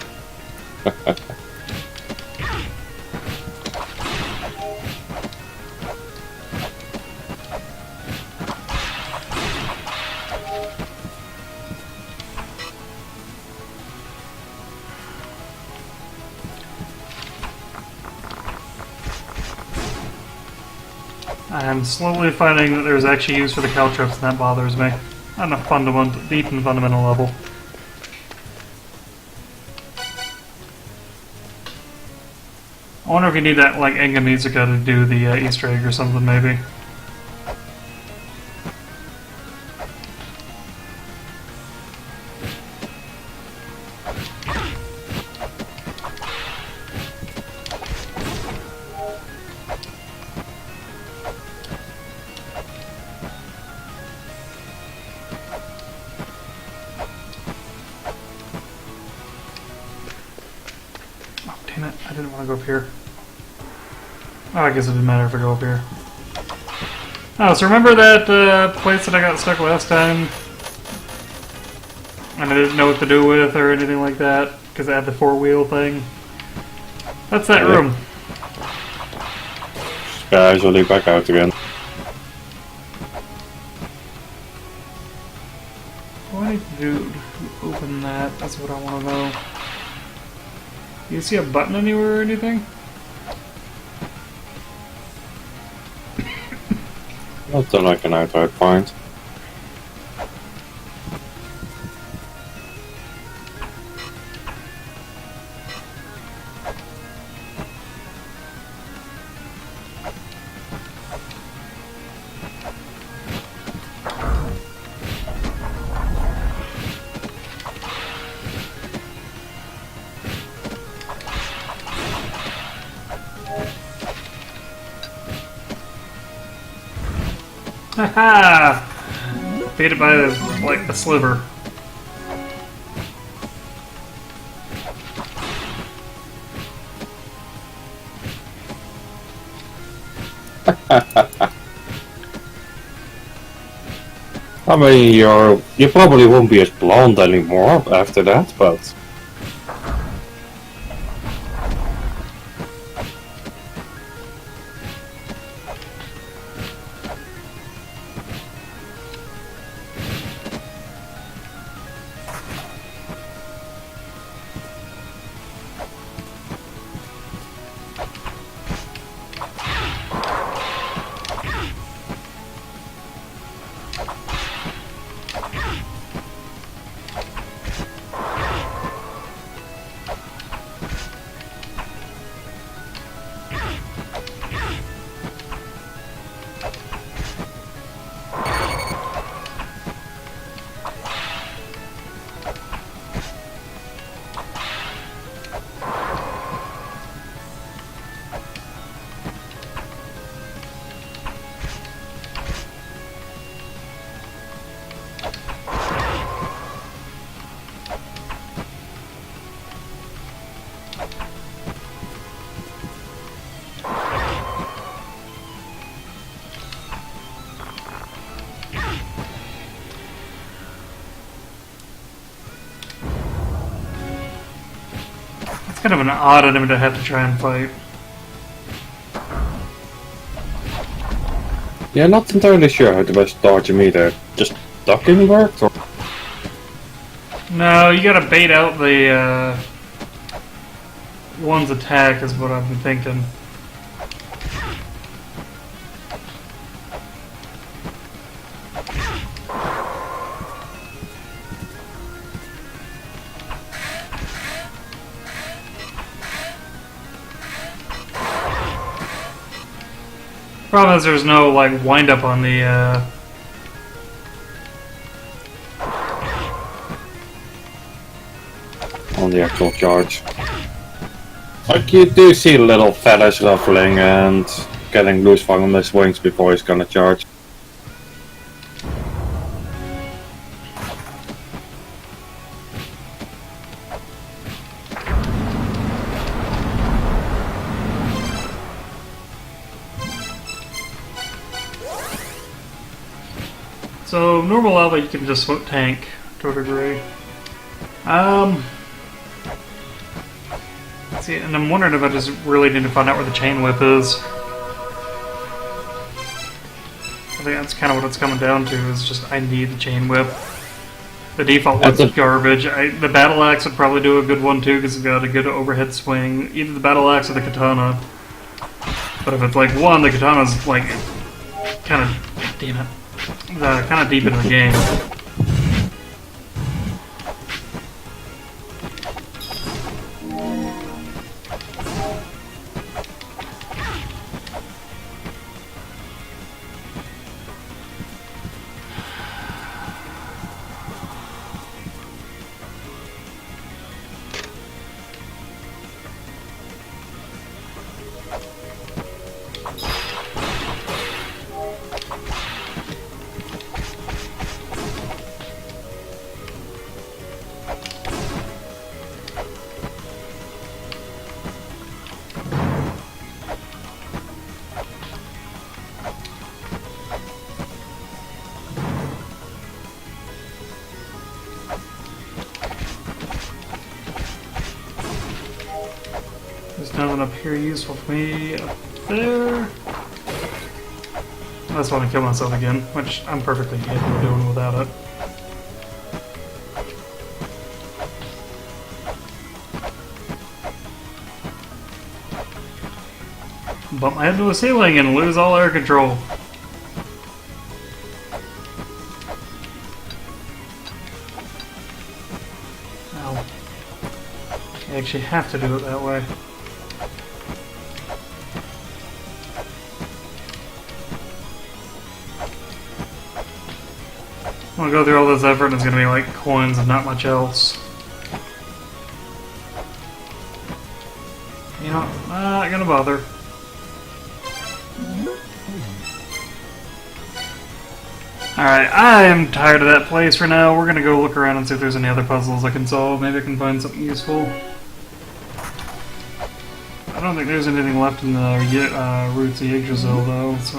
I'm slowly finding that there's actually use for the caltrops, and that bothers me. On a deep and fundamental level. I wonder if you need that, like, Enga Musica to do the Easter egg or something, maybe. didn't want to go up here. Oh, I guess it didn't matter if I go up here. Oh, so remember that place that I got stuck last time? And I didn't know what to do with or anything like that, because I had the four-wheel thing? That's that room. Casually back out again. What do I need to do to open that? That's what I want to know. Do you see a button anywhere or anything? Not that I can outright find. Haha! Beat it by like a sliver. I mean, you probably won't be as blonde anymore after that, but It's kind of an odd enemy to have to try and fight. yeah, not entirely sure how the best dodging either. Just ducking worked, or No, you gotta bait out the one's attack is what I've been thinking. Problem is there's no like wind up on the on the actual charge. Like you do see little feathers ruffling and getting loose from his wings before he's gonna charge. So normal level you can just tank to a degree. See, and I'm wondering if I just really need to find out where the chain whip is. I think that's kind of what it's coming down to, is just I need the chain whip. The default one's garbage. The battle axe would probably do a good one too, because it's got a good overhead swing. Either the battle axe or the katana. But if it's like one, the katana's like kind of, damn it, kind of deep into the game. nothing up here useful for me. Up there. I just want to kill myself again, which I'm perfectly capable of doing without it. Bump my head to a ceiling and lose all air control. Ow. I actually have to do it that way. I'm gonna go through all this effort and it's gonna be like coins and not much else. You know, not gonna bother. Alright, I am tired of that place for now. We're gonna go look around and see if there's any other puzzles I can solve. Maybe I can find something useful. I don't think there's anything left in the Roots of Yggdrasil though, so...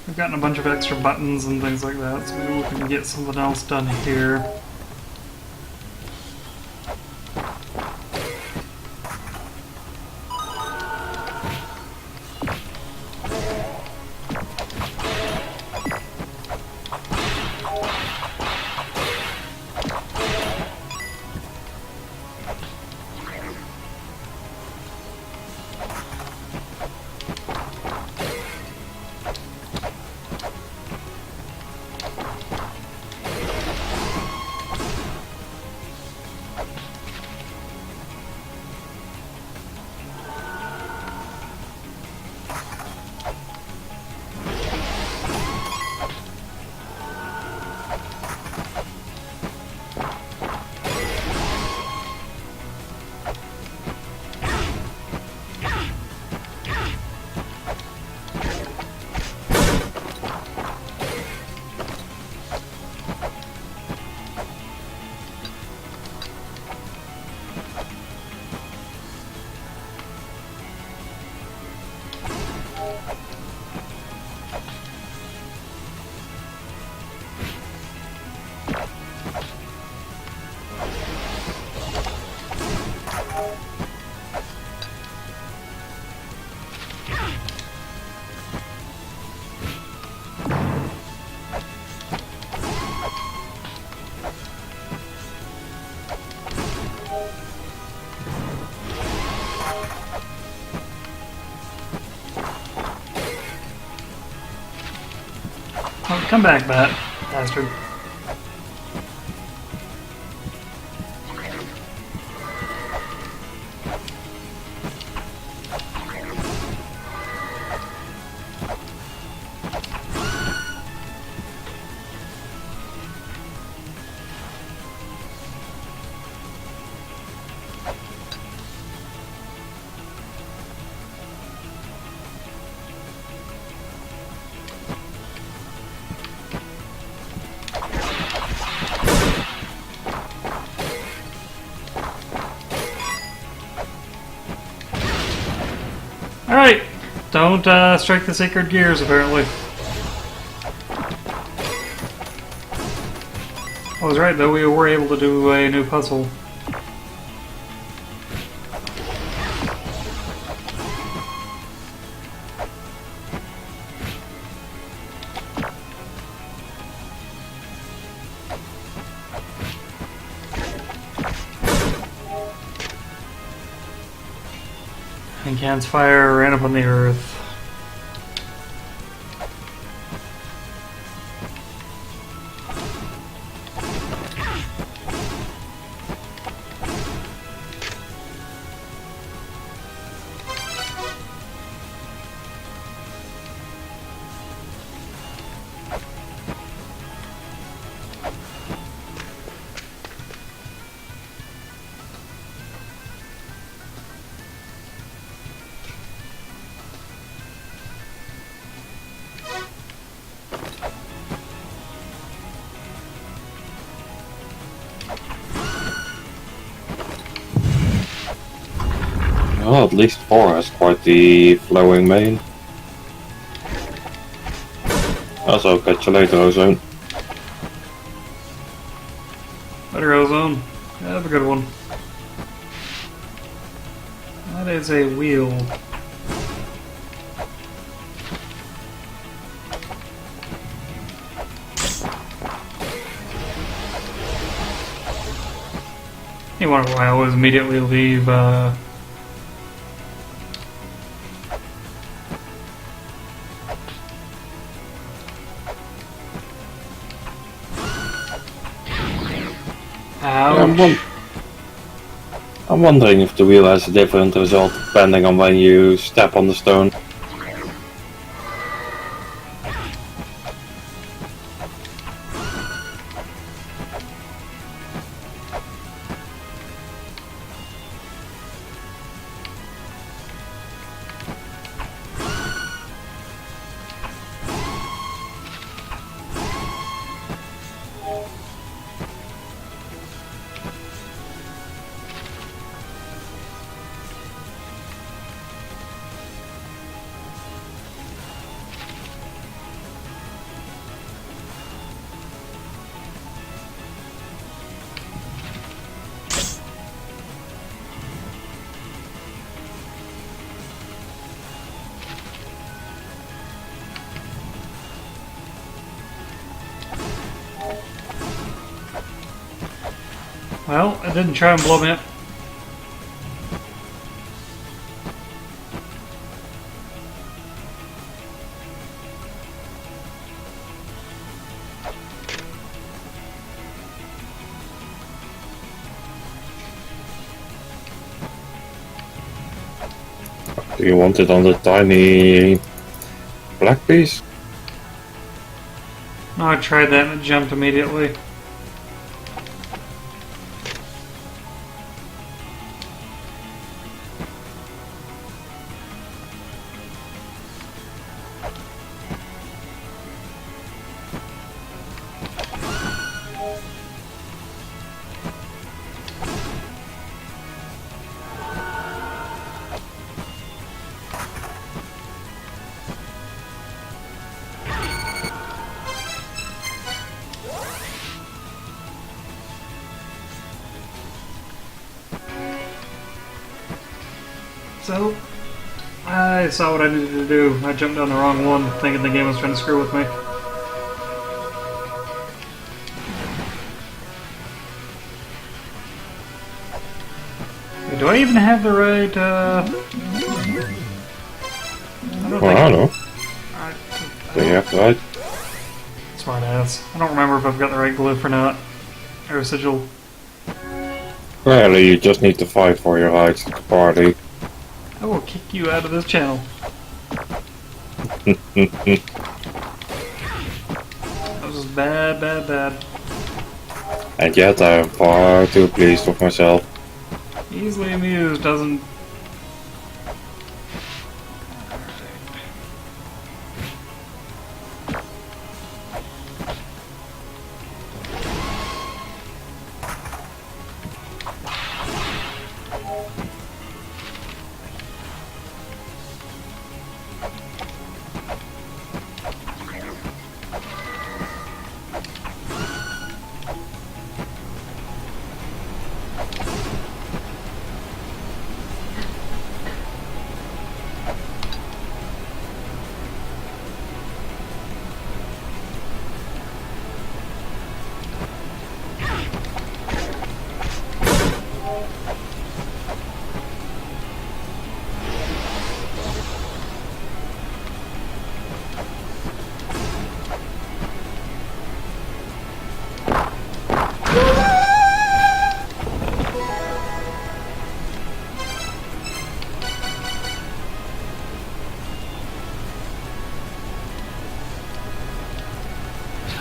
We've gotten a bunch of extra buttons and things like that, so maybe we can get something else done here. Oh, come back, Bat, bastard. Alright, don't strike the sacred gears, apparently. I was right, though, we were able to do a new puzzle. And Can's fire ran up on the earth. Well, at least 4 has quite the flowing mane. Also, catch you later, Ozone. Better go zone. Have a good one. That is a wheel. You wonder why I always immediately leave, Ouch. I'm wondering if the wheel has a different result depending on when you step on the stone. Well, I didn't try and blow me up. Do you want it on the tiny black piece? No, I tried that and it jumped immediately. So, I saw what I needed to do. I jumped down the wrong one, thinking the game was trying to screw with me. Do I even have the right, I don't know. Do you have the right? Smart ass. I don't remember if I've got the right glyph or not. Or sigil. Really, you just need to fight for your rights at the party. I will kick you out of this channel. That was bad, bad, bad. And yet I am far too pleased with myself. Easily amused doesn't...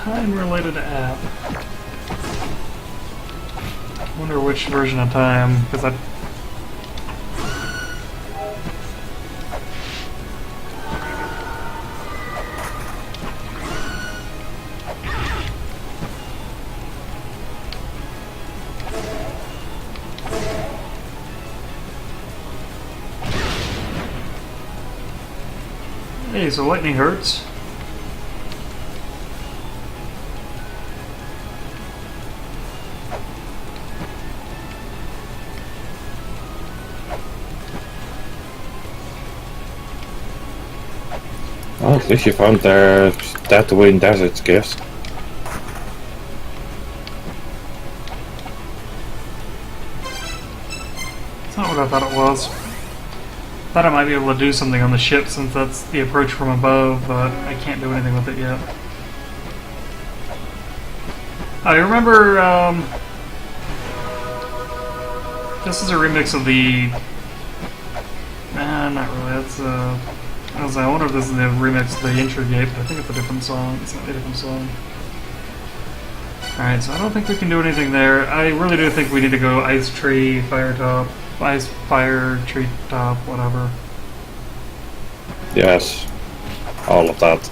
Time-related app. Wonder which version of time, because I... Hey, so lightning hurts. Well, at least you found their Tatooine Desert's gifts. It's not what I thought it was. Thought I might be able to do something on the ship since that's the approach from above, but I can't do anything with it yet. I remember, this is a remix of the... not really, that's, I wonder if this is the remix of the intro gate, but I think it's a different song. It's not a different song. Alright, so I don't think we can do anything there. I really do think we need to go ice tree, fire top, ice, fire, tree top, whatever. Yes, all of that.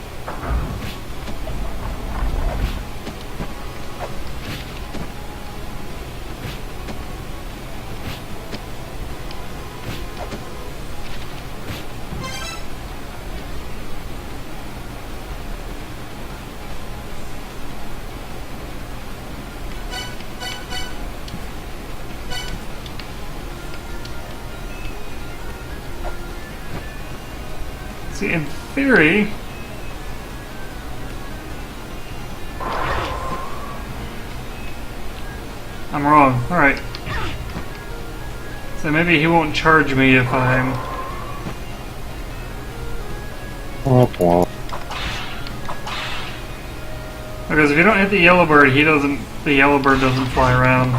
See, in theory... I'm wrong. Alright. So maybe he won't charge me if I'm... Well. Because if you don't hit the yellow bird, the yellow bird doesn't fly around.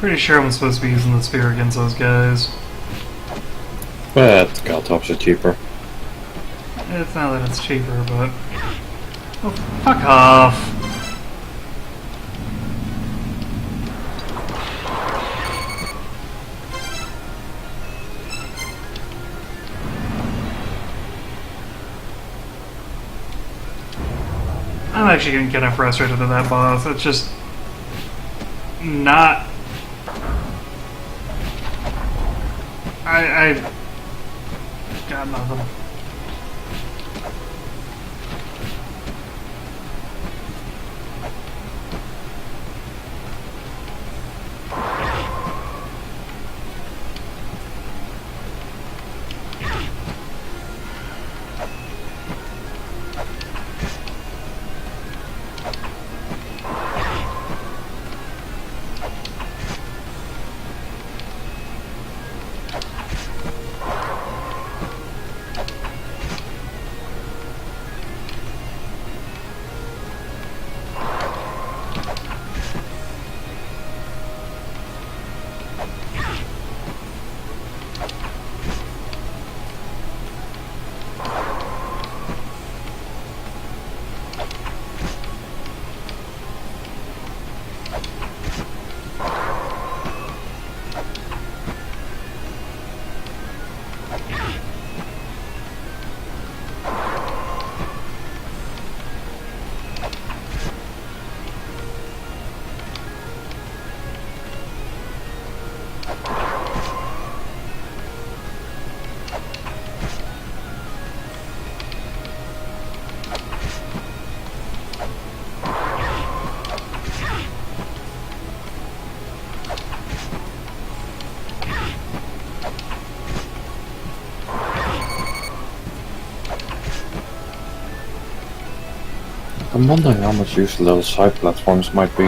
Pretty sure I'm supposed to be using the spear against those guys. But Galtops are cheaper. It's not that it's cheaper, but... Oh, fuck off! I'm actually getting kind of frustrated with that boss. It's just not. I got nothing. I'm wondering how much use those side platforms might be.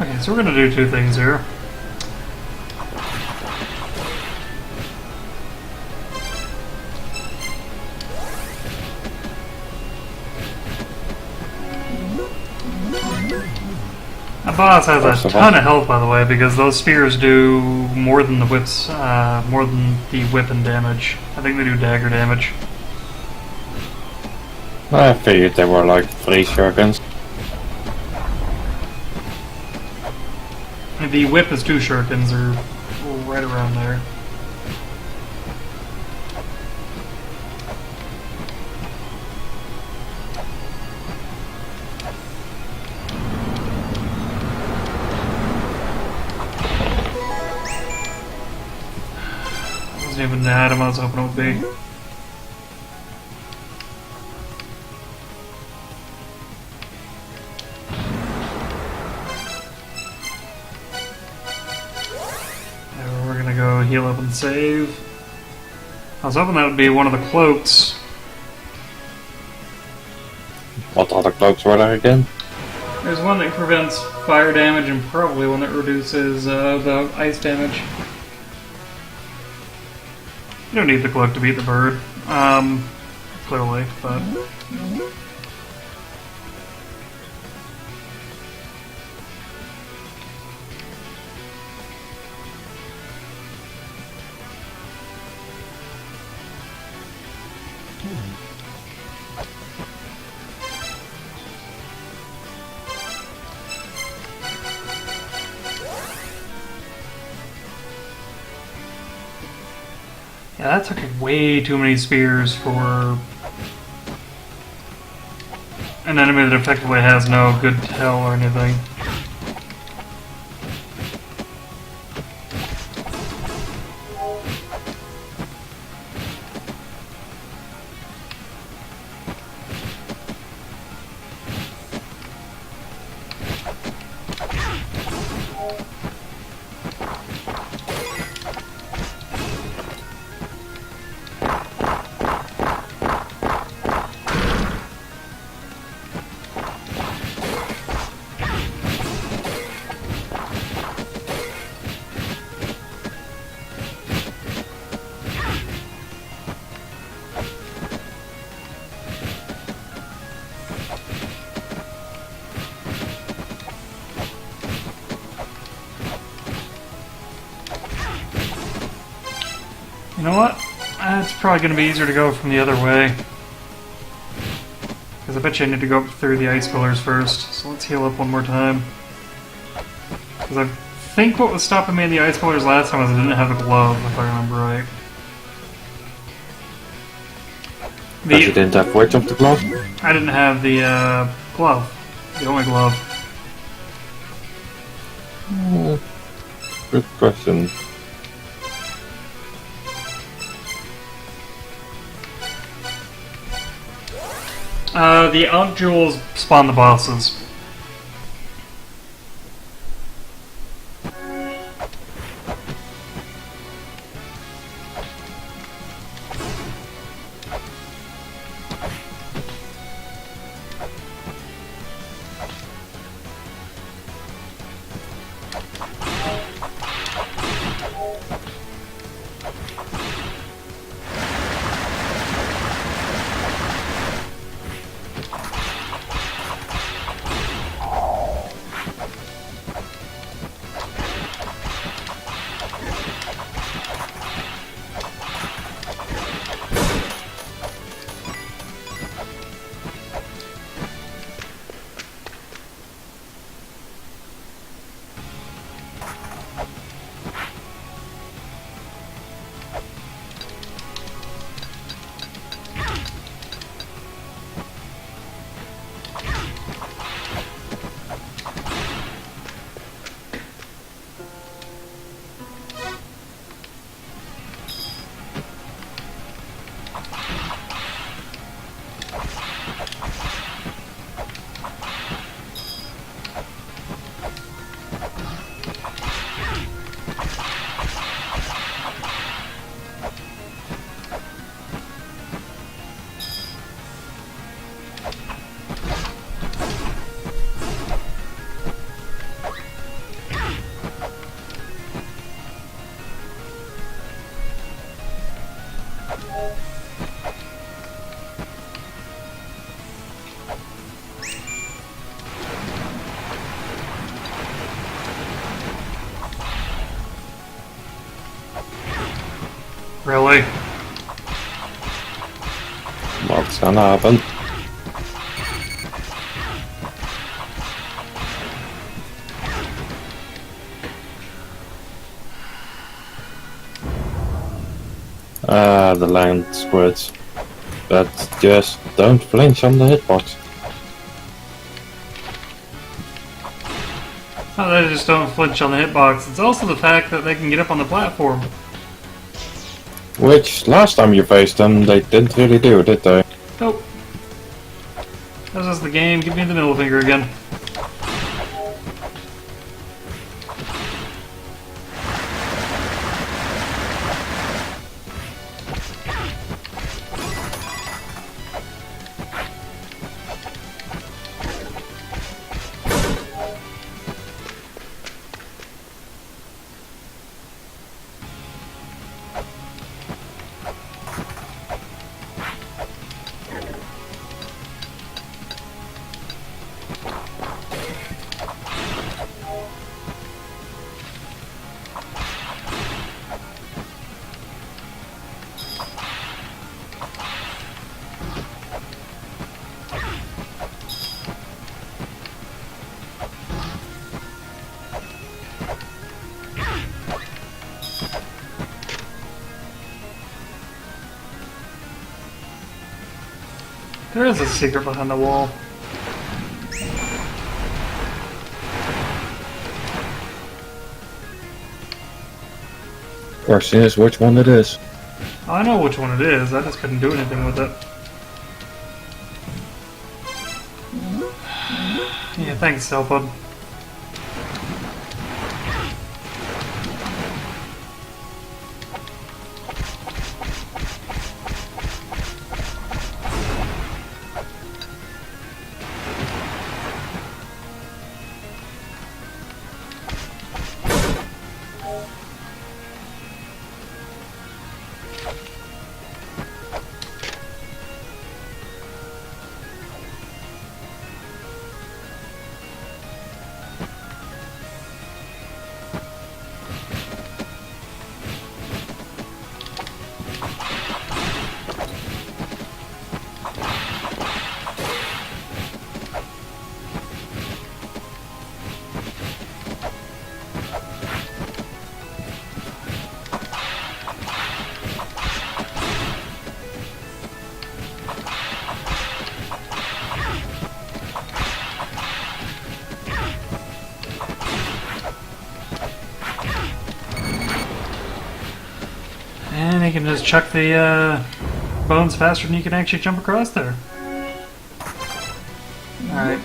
Okay, so we're gonna do two things here. That boss has a ton of health, by the way, because those spears do more than the whips, more than the whipping damage. I think they do dagger damage. I figured they were like 3 shurikens. The whip is 2 shurikens, or right around there. Wasn't even the item I was hoping it would be. We're gonna go heal up and save. I was hoping that would be one of the cloaks. What other cloaks were there again? There's one that prevents fire damage and probably one that reduces the ice damage. You don't need the cloak to beat the bird, clearly, but... Yeah, that took way too many spears for an enemy that effectively has no good tell or anything. You know what? It's probably going to be easier to go from the other way. Because I bet you I need to go up through the ice pillars first. So let's heal up one more time. Because I think what was stopping me in the ice colors last time was I didn't have a glove, if I remember right. Because you didn't have which of the glove? I didn't have the glove. The only glove. Good question. The Ankh Jewels spawn the bosses. Really? What's gonna happen? The land squirts. But just don't flinch on the hitbox. Not that they just don't flinch on the hitbox, it's also the fact that they can get up on the platform. Which, last time you faced them, they didn't really do, did they? Nope. This is the game, give me the middle finger again. There is a secret behind the wall. Question is which one it is. I know which one it is, I just couldn't do anything with it. Yeah, thanks, Cellpod. you can just chuck the bones faster than you can actually jump across there. Alright.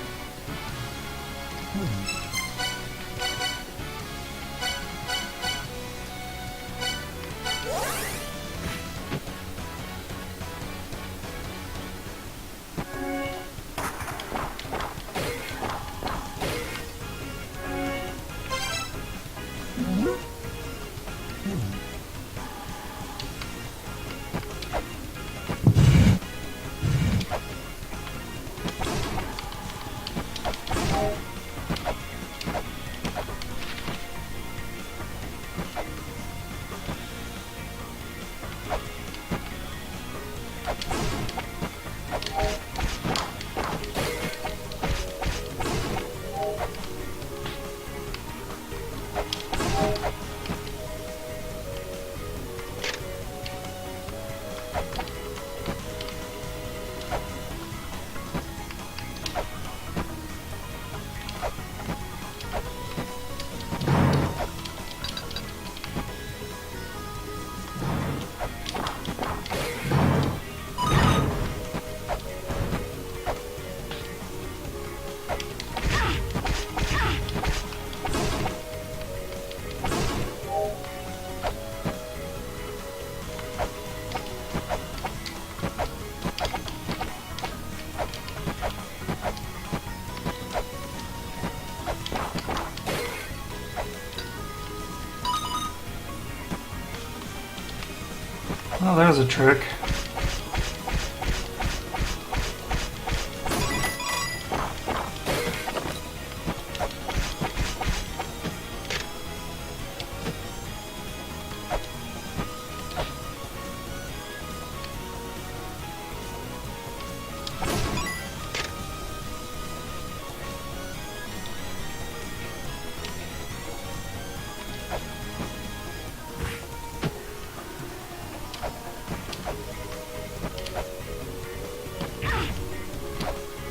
Oh, there's a trick.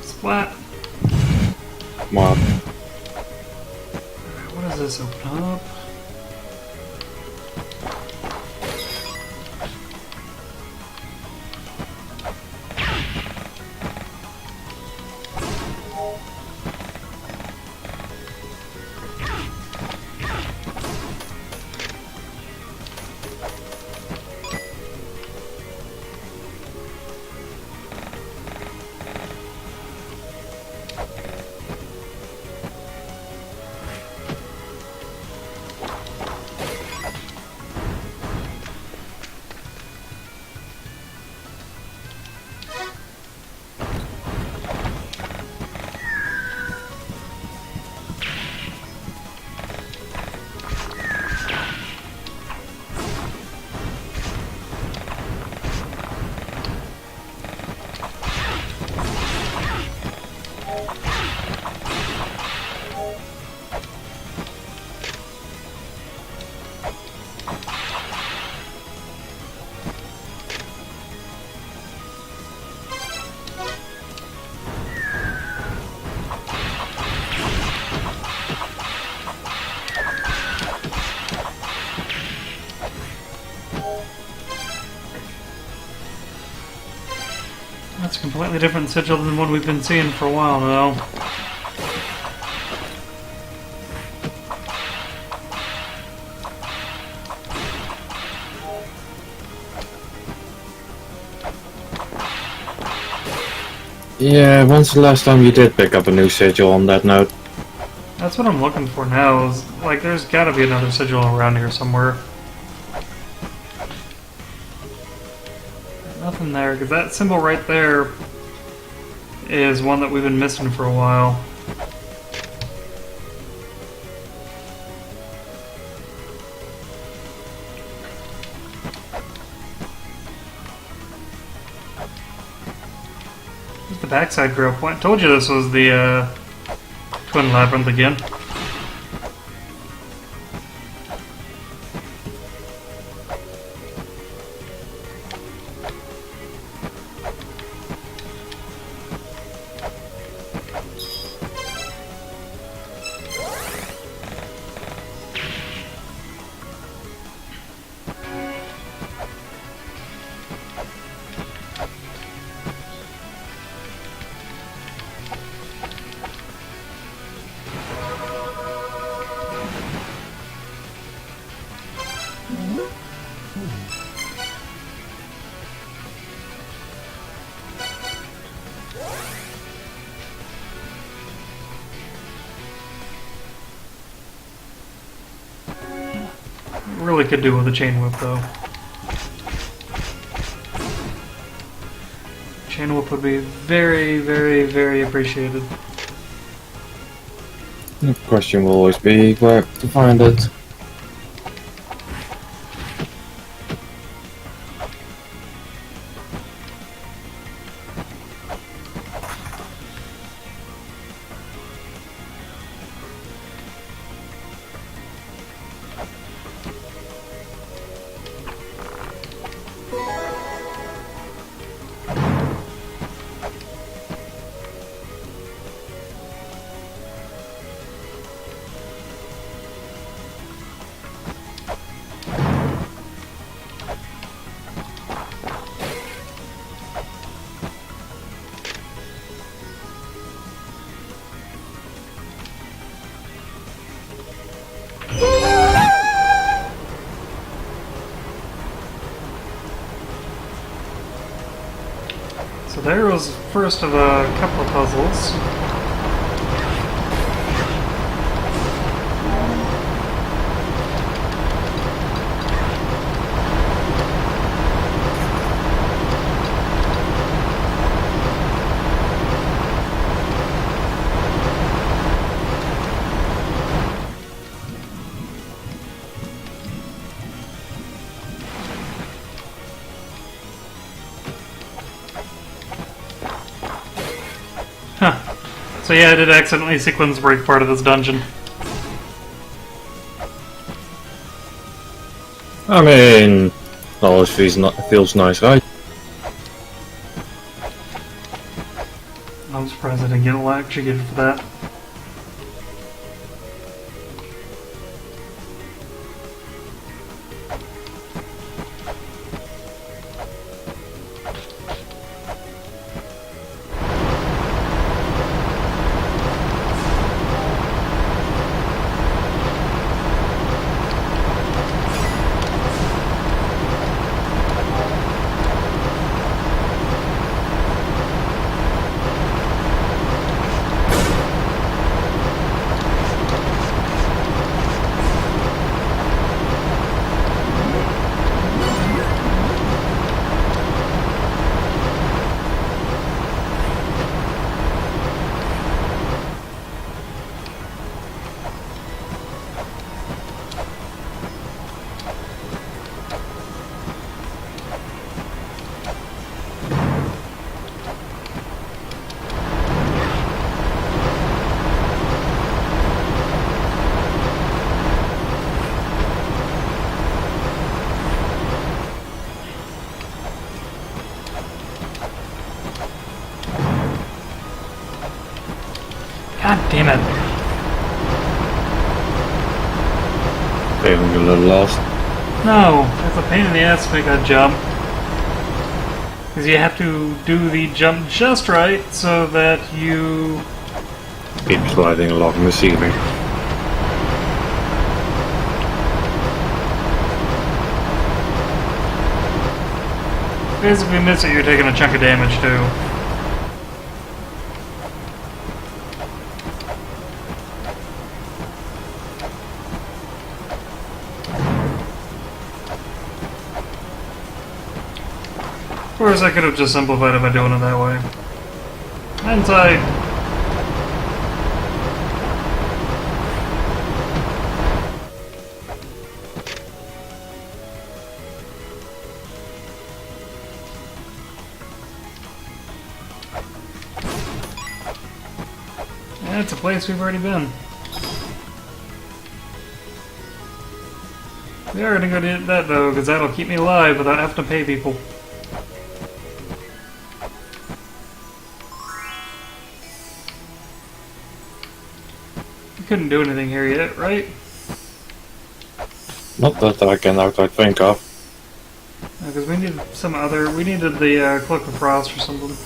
Splat. Come on. What does this open up? That's a completely different sigil than what we've been seeing for a while now. Yeah, when's the last time you did pick up a new sigil on that note? That's what I'm looking for now, is, like, there's gotta be another sigil around here somewhere. Nothing there, because that symbol right there is one that we've been missing for a while. There's the backside grill point. Told you this was the Twin Labyrinth again. Really could do with a chain whip though. Chain whip would be very, very, very appreciated. The question will always be where to find it. So there was first of a couple of puzzles. Huh. So yeah, I did accidentally sequence break part of this dungeon. I mean, always feels nice, right? I'm surprised I didn't get electrocuted for that. God damn it. Feeling a little lost. No, it's a pain in the ass to make that jump. Because you have to do the jump just right so that you... Keep sliding along the ceiling. Basically miss it, you're taking a chunk of damage too. Of course, I could have just simplified it by doing it that way. Hindsight. Yeah, it's a place we've already been. We are gonna go do that though, because that'll keep me alive without having to pay people. Couldn't do anything here yet, right? Not that I can outright think of. Because we needed some other... We needed the Cloak of Frost or something.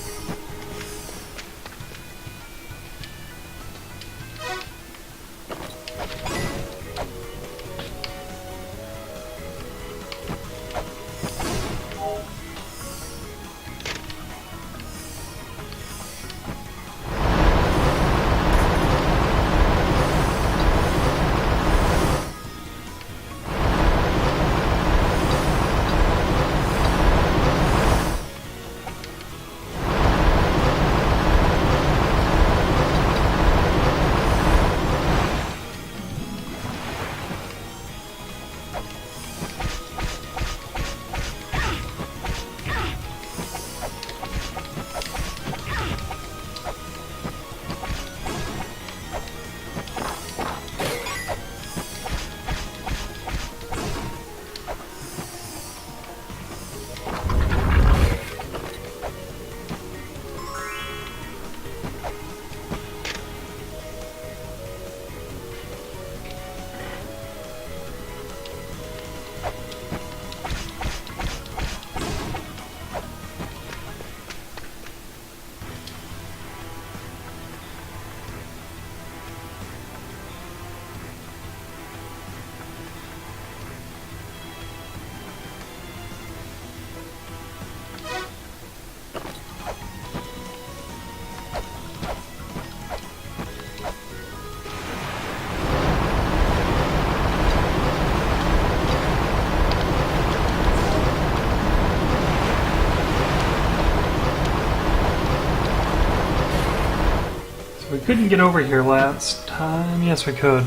couldn't get over here last time. Yes, we could.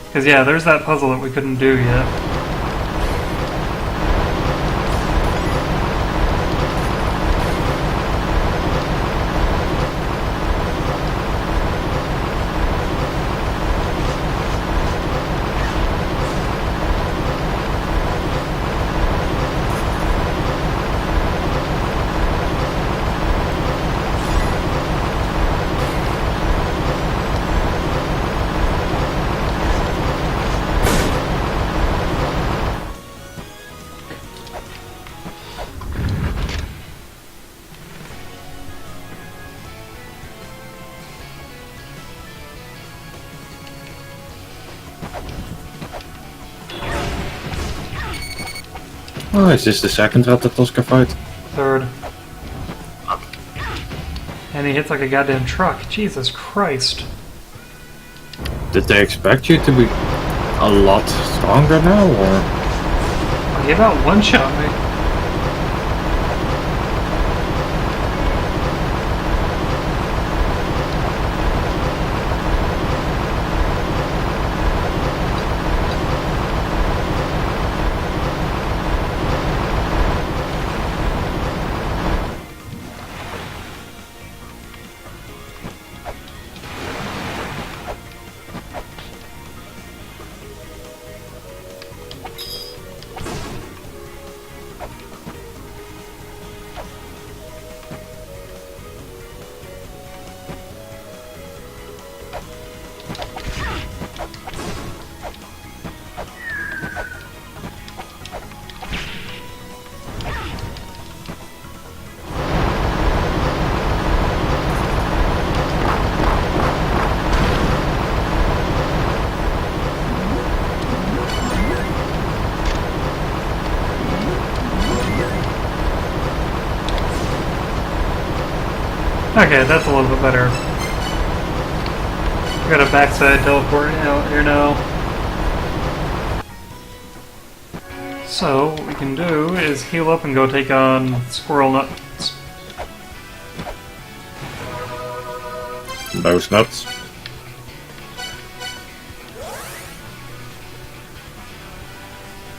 Because, yeah, there's that puzzle that we couldn't do yet. Oh, is this the second Ratatoska fight? Third. And he hits like a goddamn truck. Jesus Christ. Did they expect you to be a lot stronger now, or? He about one-shot me. Okay, that's a little bit better. We got a backside teleport out here now. So, what we can do is heal up and go take on Squirrel Nuts. Those nuts.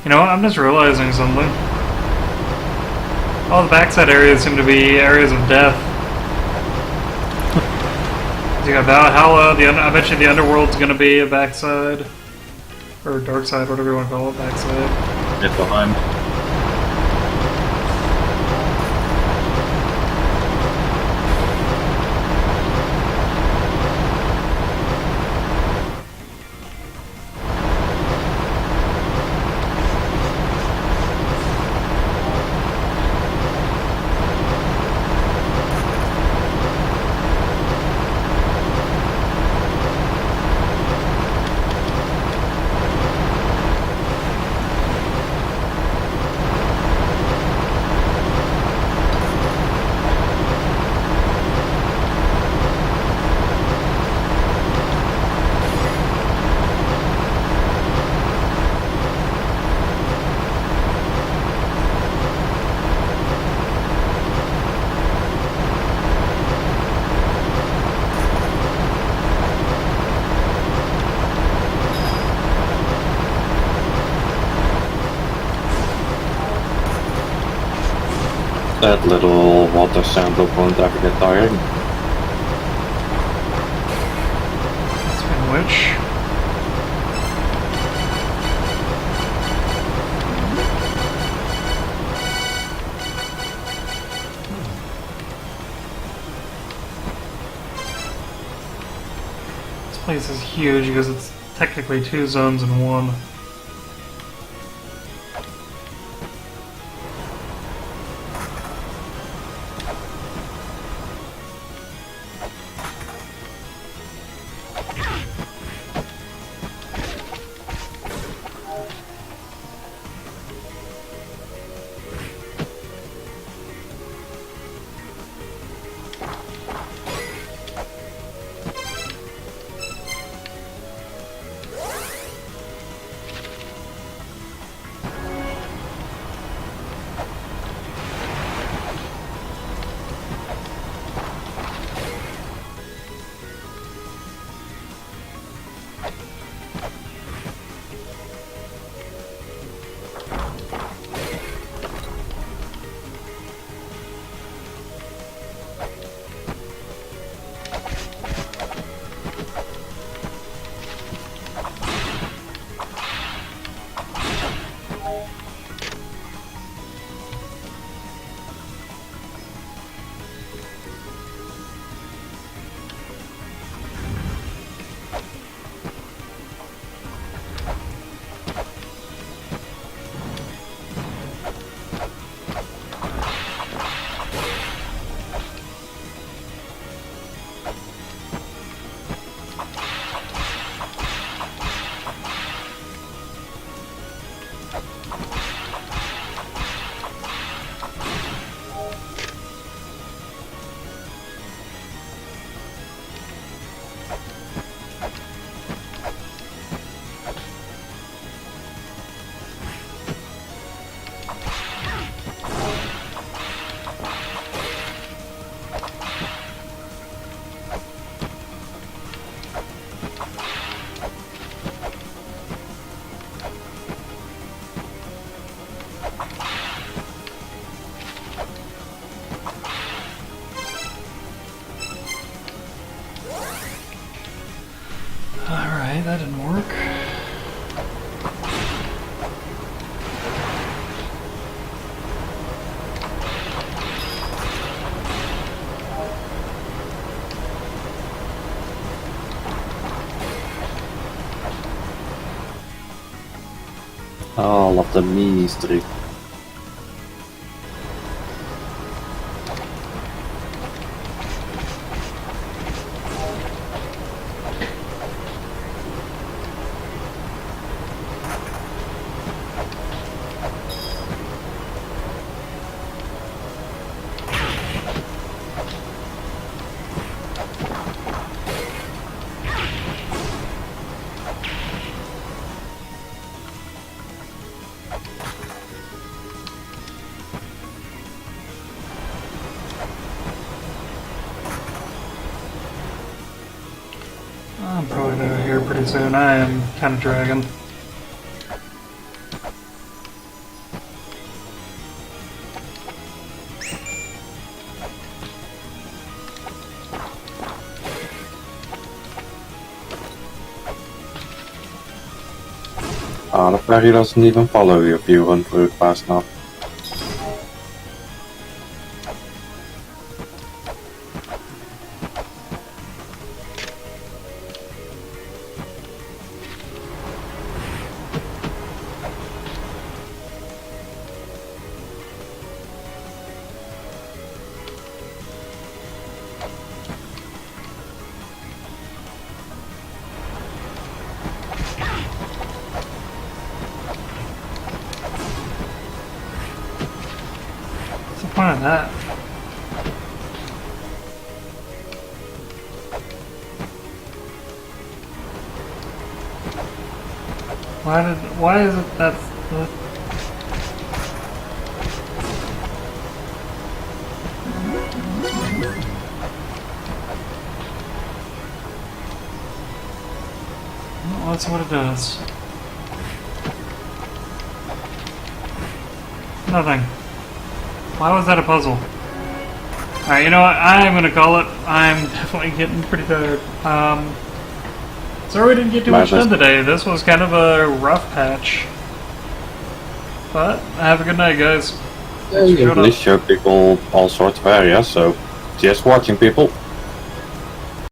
You know what, I'm just realizing something. All the backside areas seem to be areas of death. You got Valhalla, I bet you the Underworld's gonna be a backside. Or dark side, whatever you want to call it, backside. Get behind. That little water sample won't ever get tired. Speaking of which, this place is huge because it's technically 2 zones in one. All of the mystery. I'm probably gonna hear pretty soon. I am kind of dragging. The ferry doesn't even follow you if you run through it fast enough. What's the point of that? Why is it that's the... Well, let's see what it does. Nothing. Why was that a puzzle? Alright, you know what? I'm gonna call it. I'm definitely getting pretty tired. Sorry we didn't get too much done today. This was kind of a rough patch. But, have a good night, guys. Yeah, you can at least show people all sorts of areas, so just watching, people.